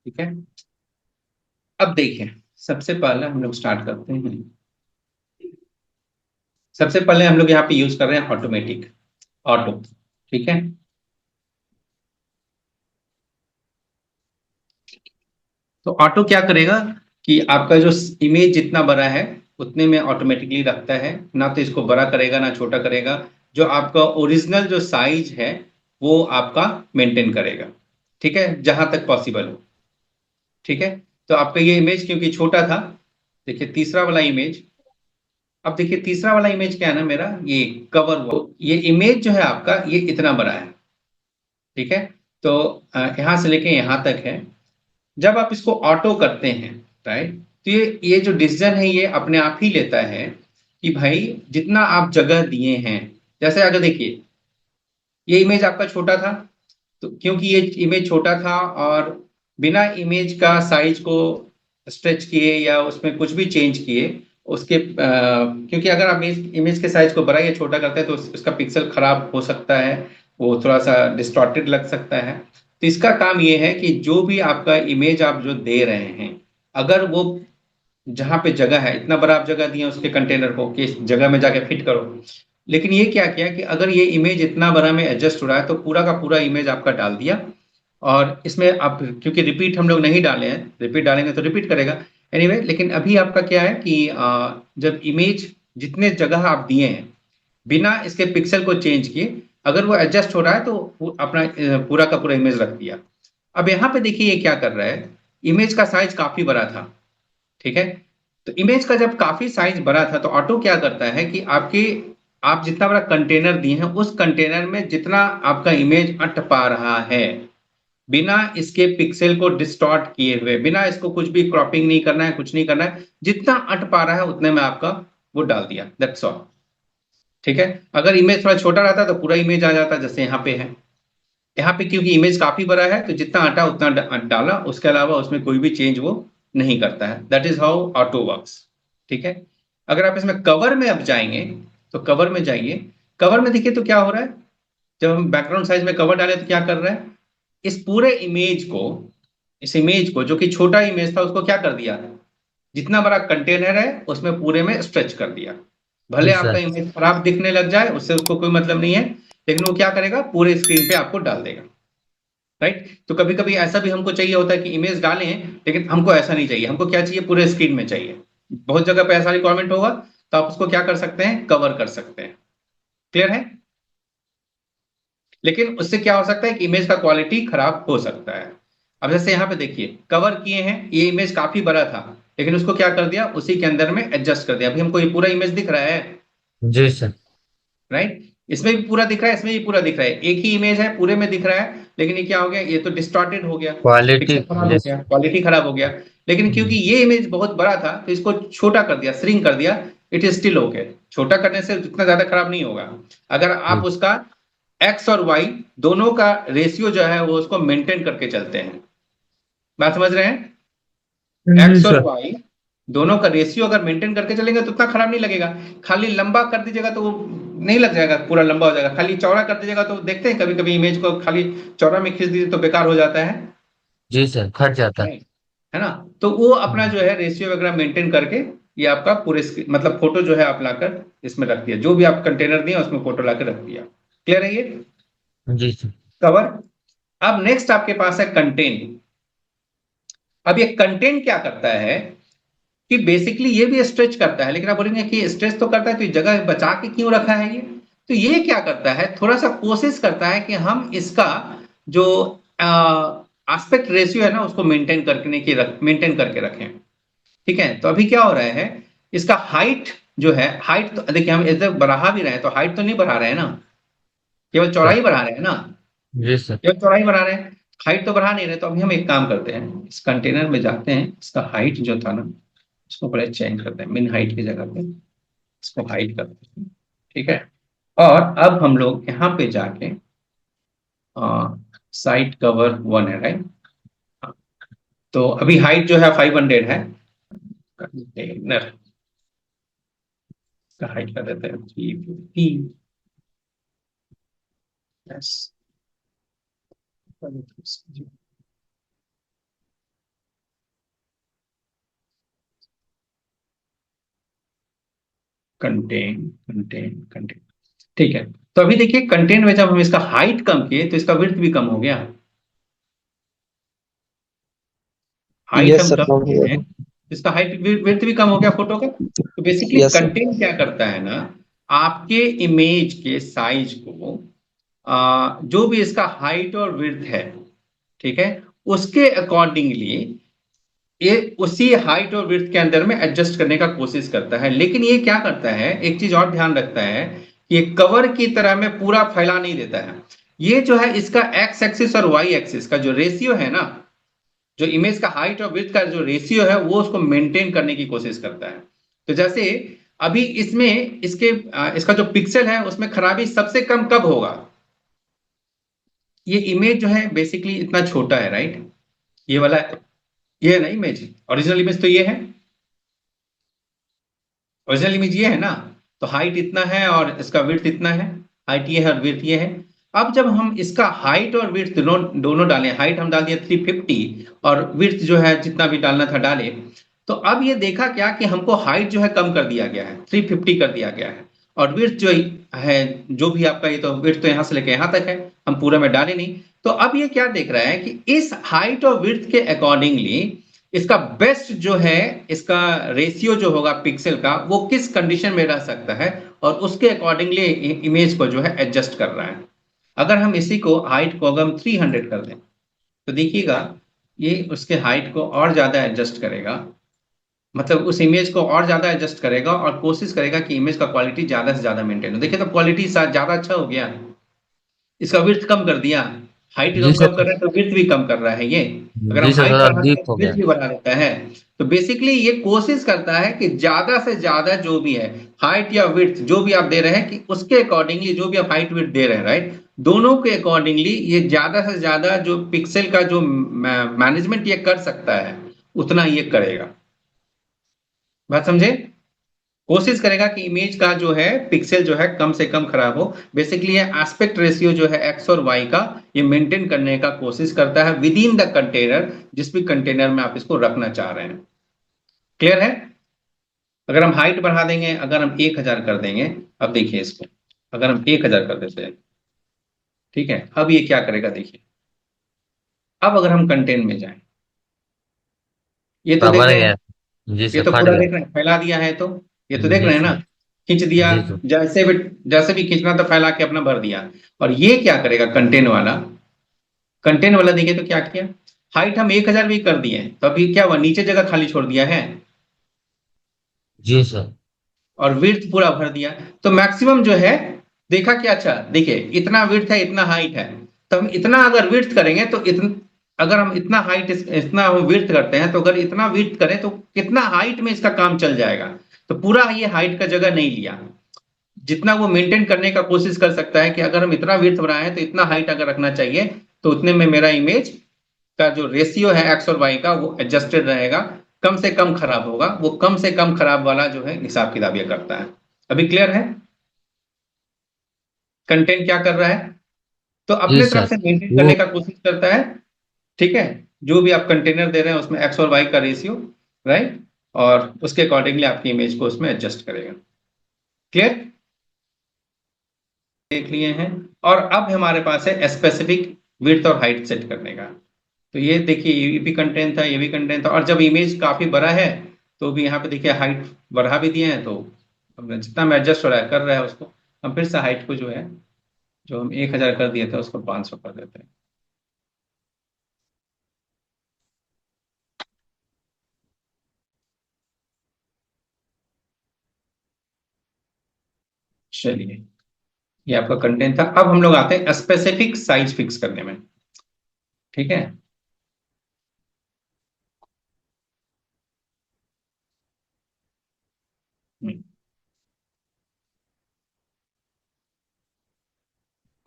ठीक है। अब देखिए, सबसे पहले हम लोग स्टार्ट करते हैं। सबसे पहले हम लोग यहाँ पे यूज कर रहे हैं ऑटोमेटिक, ऑटो, ठीक है। तो ऑटो क्या करेगा कि आपका जो इमेज जितना बड़ा है उतने में ऑटोमेटिकली रखता है, ना तो इसको बड़ा करेगा ना छोटा करेगा। जो आपका ओरिजिनल जो साइज है वो आपका मेंटेन करेगा, ठीक है, जहां तक पॉसिबल हो, ठीक है। तो आपका ये इमेज क्योंकि छोटा था, देखिए तीसरा वाला इमेज, अब देखिए तीसरा वाला इमेज क्या है ना मेरा, ये कवर हुआ, ये इमेज जो है आपका ये इतना बड़ा है, ठीक है। तो यहां से लेके यहां तक है। जब आप इसको ऑटो करते हैं, राइट, तो ये जो डिसीजन है ये अपने आप ही लेता है कि भाई जितना आप जगह दिए हैं, जैसे अगर देखिए ये इमेज आपका छोटा था, तो क्योंकि ये इमेज छोटा था और बिना इमेज का साइज को स्ट्रेच किए या उसमें कुछ भी चेंज किए उसके क्योंकि अगर आप इमेज के साइज को बड़ा या छोटा करते हैं तो उसका पिक्सल खराब हो सकता है, वो थोड़ा सा डिस्टॉर्टेड लग सकता है। तो इसका काम ये है कि जो भी आपका इमेज आप जो दे रहे हैं, अगर वो जहां पे जगह है, इतना बड़ा आप जगह दिए उसके कंटेनर को कि इस जगह में जाके फिट करो, लेकिन ये क्या किया कि अगर ये इमेज इतना बड़ा में एडजस्ट हो रहा है तो पूरा का पूरा इमेज आपका डाल दिया। और इसमें आप क्योंकि रिपीट हम लोग नहीं डाले हैं, रिपीट डालेंगे तो रिपीट करेगा एनीवे लेकिन अभी आपका क्या है कि जब इमेज जितने जगह आप दिए हैं बिना इसके पिक्सल को चेंज किए अगर वो एडजस्ट हो रहा है तो अपना पूरा का पूरा इमेज रख दिया। अब यहाँ पे देखिए ये क्या कर रहा है, इमेज का साइज काफी बड़ा था, ठीक है। तो इमेज का जब काफी साइज बड़ा था तो ऑटो क्या करता है कि आप जितना बड़ा कंटेनर दिए हैं उस कंटेनर में जितना आपका इमेज अट पा रहा है बिना इसके पिक्सल को डिस्टॉर्ट किए हुए, बिना इसको कुछ भी क्रॉपिंग नहीं करना है, कुछ नहीं करना है, जितना अट पा रहा है उतने में आपका वो डाल दिया, दैट्स ऑल। ठीक है, अगर इमेज थोड़ा छोटा रहता तो पूरा इमेज आ जाता जैसे यहाँ पे है। यहाँ पे क्योंकि इमेज काफी बड़ा है तो जितना अटा उतना डाला, उसके अलावा उसमें कोई भी चेंज वो नहीं करता है। That is how auto works. ठीक है, अगर आप इसमें कवर में अब जाएंगे तो कवर में जाइए, कवर में देखिए तो क्या हो रहा है, जब हम बैकग्राउंड साइज में कवर डाले तो क्या कर रहा है, इस पूरे इमेज को, इस इमेज को जो कि छोटा इमेज था उसको क्या कर दिया, जितना बड़ा कंटेनर है उसमें पूरे में स्ट्रेच कर दिया। भले
जी
आपका
सर।
इमेज खराब दिखने लग जाए उससे उसको कोई मतलब नहीं है, लेकिन वो क्या करेगा पूरे स्क्रीन पे आपको डाल देगा। राइट, तो कभी कभी ऐसा भी हमको चाहिए होता है कि इमेज डालें लेकिन हमको ऐसा नहीं चाहिए, हमको क्या चाहिए पूरे स्क्रीन में चाहिए। बहुत जगह पे ऐसा रिक्वायरमेंट होगा तो आप उसको क्या कर सकते हैं, कवर कर सकते हैं। क्लियर है, लेकिन उससे क्या हो सकता है कि इमेज का क्वालिटी खराब हो सकता है। अब जैसे यहाँ पे देखिए कवर किए हैं, ये इमेज काफी बड़ा था लेकिन उसको क्या कर दिया, उसी के अंदर में एडजस्ट कर दिया। अभी हमको ये पूरा इमेज दिख रहा है,
जी सर।
राइट, इसमें भी पूरा दिख रहा है, इसमें भी पूरा दिख रहा है, एक ही इमेज है पूरे में दिख रहा है, लेकिन ये क्या हो गया, ये तो डिस्टॉर्टेड हो गया,
क्वालिटी।
पिक्सल खराब हो
जी
गया, क्वालिटी खराब हो गया। लेकिन क्योंकि ये इमेज बहुत बड़ा था तो इसको छोटा कर दिया, श्रिंक कर दिया, इट इज स्टिल ओके। छोटा करने से जितना ज्यादा खराब नहीं होगा। अगर आप
जी
उसका एक्स और वाई दोनों का रेशियो जो है वो उसको मेंटेन करके चलते हैं, बात समझ रहे हैं,
जी
एक्स और
सर।
वाई दोनों का रेशियो अगर मेंटेन करके चलेंगे तो उतना खराब नहीं लगेगा। खाली लंबा कर दीजिएगा तो वो नहीं लग जाएगा, पूरा लंबा हो जाएगा। खाली चौड़ा कर दीजिएगा तो देखते हैं कभी कभी इमेज को खाली चौड़ा में खींच दीजिए तो बेकार हो जाता है,
जी सर, फट जाता है।
राइट, है ना। तो वो अपना जो है रेशियो वगैरह मेंटेन करके ये आपका पूरे मतलब फोटो जो है आप लाकर इसमें रख दिया, जो भी आप कंटेनर दिए उसमें फोटो लाकर रख दिया। क्लियर है ये
जी सर।
कवर। अब नेक्स्ट आपके पास है कंटेंट। अब ये कंटेंट क्या करता है कि बेसिकली ये भी स्ट्रेच करता है, लेकिन आप बोलेंगे कि स्ट्रेच तो करता है तो ये जगह बचा के क्यों रखा है ये, तो ये क्या करता है, थोड़ा सा कोशिश करता है कि हम इसका जो एस्पेक्ट रेशियो है ना उसको मेंटेन करके रखें। ठीक है, तो अभी क्या हो रहा है, इसका हाइट जो है, हाइट तो देखिए हम इधर बढ़ा भी रहे हैं तो हाइट तो नहीं बढ़ा रहे हैं ना, केवल
सर।
चौड़ाई बढ़ा रहे हैं ना,
जी सर।
केवल चौड़ाई बढ़ा रहे हैं, हाइट तो बढ़ा नहीं रहे। तो अभी हम एक काम करते हैं, इस कंटेनर में जाते हैं, इसका हाइट जो था ना उसको पहले चेंज करते हैं, मिन हाइट की जगह पे इसको हाइट करते हैं। ठीक है, और अब हम लोग यहाँ पे जाके साइट कवर 1 है, राइट। तो अभी हाइट जो है 500 है, कंटेनर का हाइट कर देते हैं 350। यस, कंटेन कंटेन कंटेन, ठीक है। तो अभी देखिए कंटेंट में जब हम इसका हाइट कम किए तो इसका विड्थ भी कम हो गया, हाइट
यस
हम
सर,
कम
हो
किए हैं
गया।
इसका हाइट विड्थ भी कम हो गया फोटो का। तो बेसिकली
यस सर।
कंटेंट क्या करता है ना, आपके इमेज के साइज को जो भी इसका हाइट और विड्थ है, ठीक है, उसके अकॉर्डिंगली ये उसी हाइट और विड्थ के अंदर में एडजस्ट करने का कोशिश करता है। लेकिन ये क्या करता है, एक चीज और ध्यान रखता है कि ये कवर की तरह में पूरा फैला नहीं देता है। ये जो है इसका एक्स एक्सिस और वाई एक्सिस का जो रेशियो है ना, जो इमेज का हाइट और विड्थ का जो रेशियो है वो उसको मेंटेन करने की कोशिश करता है। तो जैसे अभी इसमें इसका जो पिक्सल है उसमें खराबी सबसे कम कब होगा, ये इमेज जो है बेसिकली इतना छोटा है, राइट, ये वाला, ये है ना इमेज, ओरिजिनल इमेज तो ये है, ओरिजिनल इमेज ये है ना। तो हाइट इतना है और इसका विड्थ इतना है, हाइट ये है और विड्थ ये है। अब जब हम इसका हाइट और विड्थ दोनों दोनों डालें, हाइट हम डाल दिया 350 और विड्थ जो है जितना भी डालना था डाले, तो अब ये देखा क्या कि हमको हाइट जो है कम कर दिया गया है, 350 कर दिया गया है, और विड्थ जो है जो भी आपका, ये तो विड्थ तो यहां से लेके यहां तक है, हम पूरा में डाले नहीं। तो अब ये क्या देख रहा है कि इस हाइट और विड्थ के अकॉर्डिंगली इसका बेस्ट जो है, इसका रेशियो जो होगा पिक्सल का, वो किस कंडीशन में रह सकता है, और उसके अकॉर्डिंगली इमेज को जो है एडजस्ट कर रहा है। अगर हम इसी को हाइट को अगर हम 300 कर दें, तो देखिएगा ये उसके हाइट को और ज्यादा एडजस्ट करेगा, मतलब उस इमेज को और ज्यादा एडजस्ट करेगा और कोशिश करेगा कि इमेज का क्वालिटी ज्यादा से ज्यादा मेंटेन हो। देखिए तो क्वालिटी ज्यादा अच्छा हो गया, इसका विड्थ कम कर दिया, हाइट
जी
कम
सर।
कम कर रहा है तो विड्थ भी कम कर रहा है ये। अगर
जी
हम
सर,
हाइट
थोड़ा
बढ़ाते
डीप
हैं
हो
तो
गया।
विड्थ भी बढ़ा देता है। तो बेसिकली ये कोशिश करता है कि ज्यादा से ज्यादा जो भी है हाइट या विड्थ जो भी आप दे रहे हैं, कि उसके अकॉर्डिंगली जो भी आप हाइट विड्थ दे रहे हैं, राइट, दोनों के अकॉर्डिंगली ये ज्यादा से ज्यादा जो पिक्सल का जो मैनेजमेंट ये कर सकता है उतना ये करेगा। बात समझे? कोशिश करेगा कि इमेज का जो है पिक्सल जो है कम से कम खराब हो। बेसिकली ये एस्पेक्ट रेशियो जो है एक्स और वाई का, ये मेंटेन करने का कोशिश करता है विद इन द कंटेनर, जिस भी कंटेनर में आप इसको रखना चाह रहे हैं। क्लियर है? अगर हम हाइट बढ़ा देंगे, अगर हम 1000 कर देंगे, अब देखिए इसको, अगर हम 1000 कर देते हैं, ठीक है, अब ये क्या करेगा देखिए। अब अगर हम कंटेंट में जाएं, ये तो
थोड़ा
देख
बढ़
रहे हैं,
गया। जी
ये
सर,
तो
फट
पूरा
गया।
देख रहे हैं, फैला दिया है, तो ये तो देख
जी
रहे हैं ना,
सर।
खींच दिया,
जी सर।
जैसे भी खींचना था फैला के अपना भर दिया। और ये क्या करेगा कंटेंट वाला, कंटेंट वाला देखिए तो क्या किया, हाइट हम 1000 भी कर दिए तो अभी क्या हुआ, नीचे जगह खाली छोड़ दिया है,
जी सर।
और विड्थ पूरा भर दिया। तो मैक्सिमम जो है देखा क्या, अच्छा देखिए इतना विड्थ है इतना हाइट है, तो हम इतना अगर विड्थ करेंगे तो अगर हम इतना हाइट इतना हम विड्थ करते हैं, तो अगर इतना विड्थ करें तो कितना हाइट में इसका काम चल जाएगा। तो पूरा ये हाइट का जगह नहीं लिया, जितना वो मेंटेन करने का कोशिश कर सकता है कि अगर हम इतना विड्थ बनाए तो इतना हाइट अगर रखना चाहिए, तो उतने में मेरा इमेज का जो रेशियो है एक्स और वाई का वो एडजस्टेड रहेगा, कम से कम खराब होगा। वो कम से कम खराब वाला जो है हिसाब किताब ये करता है। अभी क्लियर है कंटेंट क्या कर रहा है? तो
जी
अपने तरफ
सर।
से मेंटेन
वो।
करने का कोशिश करता है, ठीक है, जो भी आप कंटेनर दे रहे हैं उसमें एक्स और वाई का रेशियो, राइट, और उसके अकॉर्डिंगली आपकी इमेज को उसमें एडजस्ट करेगा। क्लियर? देख लिए हैं। और अब हमारे पास है स्पेसिफिक विड्थ और हाइट सेट करने का। तो ये देखिए ये भी कंटेंट था, ये भी कंटेंट था, और जब इमेज काफी बड़ा है तो भी यहाँ पे देखिए हाइट बढ़ा भी दिए हैं, तो हमने जितना में एडजस्ट हो रहा है कर रहा है उसको। हम फिर से हाइट को जो है, जो हम 1000 कर दिए थे उसको 500 कर देते हैं। चलिए, ये आपका कंटेंट था। अब हम लोग आते हैं स्पेसिफिक साइज फिक्स करने में, ठीक है। हम्म।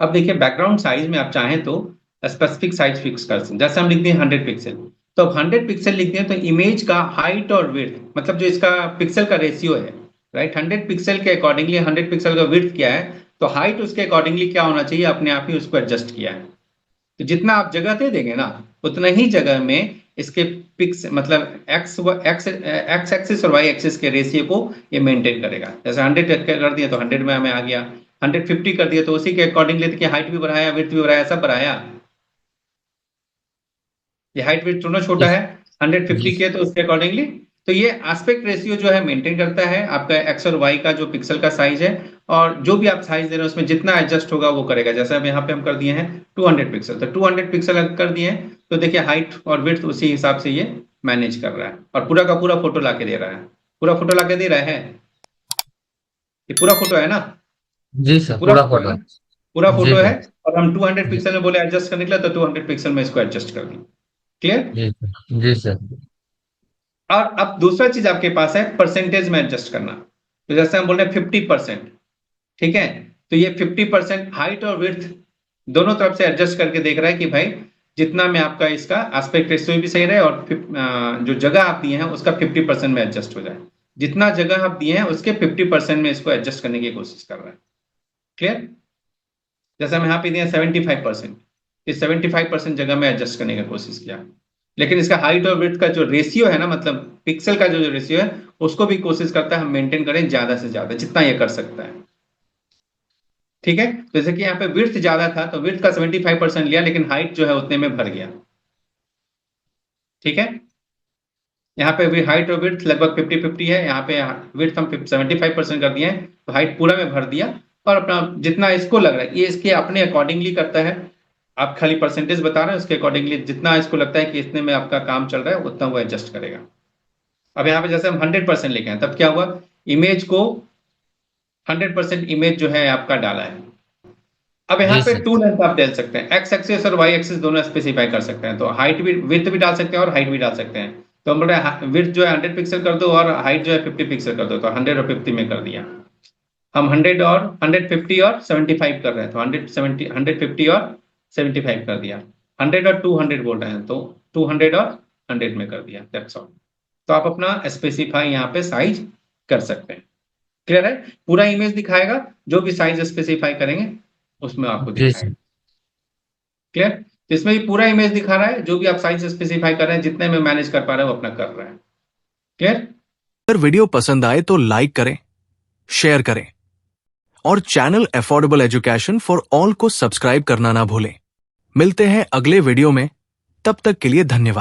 अब देखिए बैकग्राउंड साइज में आप चाहें तो स्पेसिफिक साइज फिक्स कर सकते हैं। जैसे हम लिखते हैं 100 पिक्सल, तो अब 100 पिक्सल लिखते हैं तो इमेज का हाइट और विड्थ, मतलब जो इसका पिक्सल का रेशियो है, राइट, 100 पिक्सल के अकॉर्डिंगली 100 पिक्सल का विड्थ क्या है, तो हाइट उसके अकॉर्डिंगली क्या होना चाहिए, अपने आप ही उसको एडजस्ट किया है। तो जितना आप जगह दे देंगे ना, उतना ही जगह में इसके पिक्स मतलब एक्स एक्स एक्स एक्सिस और वाई एक्सिस के रेशियो को ये मेंटेन करेगा। जैसे 100 कर दिया तो 100 में हमें आ गया, 150 कर दिया तो उसी के अकॉर्डिंगली देखिए हाइट भी बढ़ाया विड्थ भी बढ़ाया, सब बढ़ाया। ये हाइट विड्थ दोनों छोटा
जी।
है, 150
जी।
किया तो उसके अकॉर्डिंगली। तो ये एस्पेक्ट रेशियो जो है मेंटेन करता है आपका एक्स और वाई का जो पिक्सल का साइज है, और जो भी आप साइज दे रहे हैं उसमें जितना एडजस्ट होगा वो करेगा। जैसे अब यहाँ पे हम कर दिए हैं 200 पिक्सल, तो 200 पिक्सल अगर कर दिए हैं तो देखिए हाइट और विड्थ उसी हिसाब से ये मैनेज कर रहा है, और पूरा का पूरा फोटो लाके दे रहा है। पूरा फोटो लाके दे रहा है, ये पूरा फोटो है ना,
जी
ये
सर,
पूरा
पूरा
फोटो है
फोटो।
ना, पूरा
जी
फोटो है।
सर।
और हम 200
जी।
पिक्सल में बोले एडजस्ट करने के लिए, तो 200 पिक्सल में इसको एडजस्ट कर दिए। क्लियर?
जी सर। जी सर।
और अब दूसरा चीज आपके पास है परसेंटेज में एडजस्ट करना। तो जैसे हम बोल रहे हैं 50%, ठीक है, तो ये 50% हाइट और विड्थ दोनों तरफ से एडजस्ट करके देख रहा है कि भाई जितना में आपका इसका एस्पेक्ट रेशियो भी सही रहे और जो जगह आप दिए हैं उसका 50% में एडजस्ट हो जाए। जितना जगह आप दिए हैं उसके 50% में इसको एडजस्ट करने की कोशिश कर रहा है। क्लियर? जैसे हम यहाँ पे दिए 75%, इस 75% जगह में एडजस्ट करने की कोशिश किया, लेकिन इसका हाइट और विड्थ का जो रेशियो है ना, मतलब पिक्सल का जो रेशियो है उसको भी कोशिश करता है हम मेंटेन करें ज्यादा से ज्यादा, जितना ये कर सकता है। ठीक है, जैसे कि यहाँ पे विड्थ ज्यादा था तो विड्थ का 75% लिया, लेकिन हाइट जो है उतने में भर गया। ठीक है, यहाँ पे भी हाइट और विड्थ लगभग 50-50 है, यहाँ पे विड्थ हम 75% कर दिए हैं तो हाइट पूरा में भर दिया, और अपना जितना इसको लग रहा है ये इसके अपने अकॉर्डिंगली करता है। आप खाली परसेंटेज बता रहे हैं, उसके अकॉर्डिंगली जितना इसको लगता है कि इतने में आपका काम चल रहा है उतना वो एडजस्ट करेगा। अब यहाँ पे जैसे हम 100% लेके हैं तब क्या हुआ, इमेज को 100% इमेज जो है आपका डाला है। अब यहाँ
जी
पे
सर।
टू लेंथ आप डाल सकते हैं, एक्स एक्सिस और वाई एक्सिस दोनों स्पेसिफाई कर सकते हैं, तो हाइट भी विड्थ भी डाल सकते हैं और हाइट भी डाल सकते हैं। तो हम बोल रहे हैं विड्थ जो है 100 पिक्सल कर दो और हाइट जो है 50 पिक्सल कर दो, तो 100 और 50 में कर दिया। हम 100 और 150 और 75 कर रहे हैं तो 150 और 75 कर दिया। 100 और 200 बोल रहे हैं तो 200 और 100 में कर दिया, दैट्स ऑल। तो आप अपना स्पेसिफाई यहाँ पे साइज कर सकते हैं। क्लियर है? पूरा इमेज दिखाएगा, जो भी साइज स्पेसिफाई करेंगे उसमें आपको
जी
दिखाएगा। क्लियर? तो इसमें भी पूरा इमेज दिखा रहा है, जो भी आप साइज स्पेसिफाई कर रहे हैं जितने में मैनेज कर पा रहे हैं वो अपना कर रहा है। क्लियर?
अगर वीडियो पसंद आए तो लाइक करें, शेयर करें और channel affordable education for all को सब्सक्राइब करना ना भूलें। मिलते हैं अगले वीडियो में, तब तक के लिए धन्यवाद।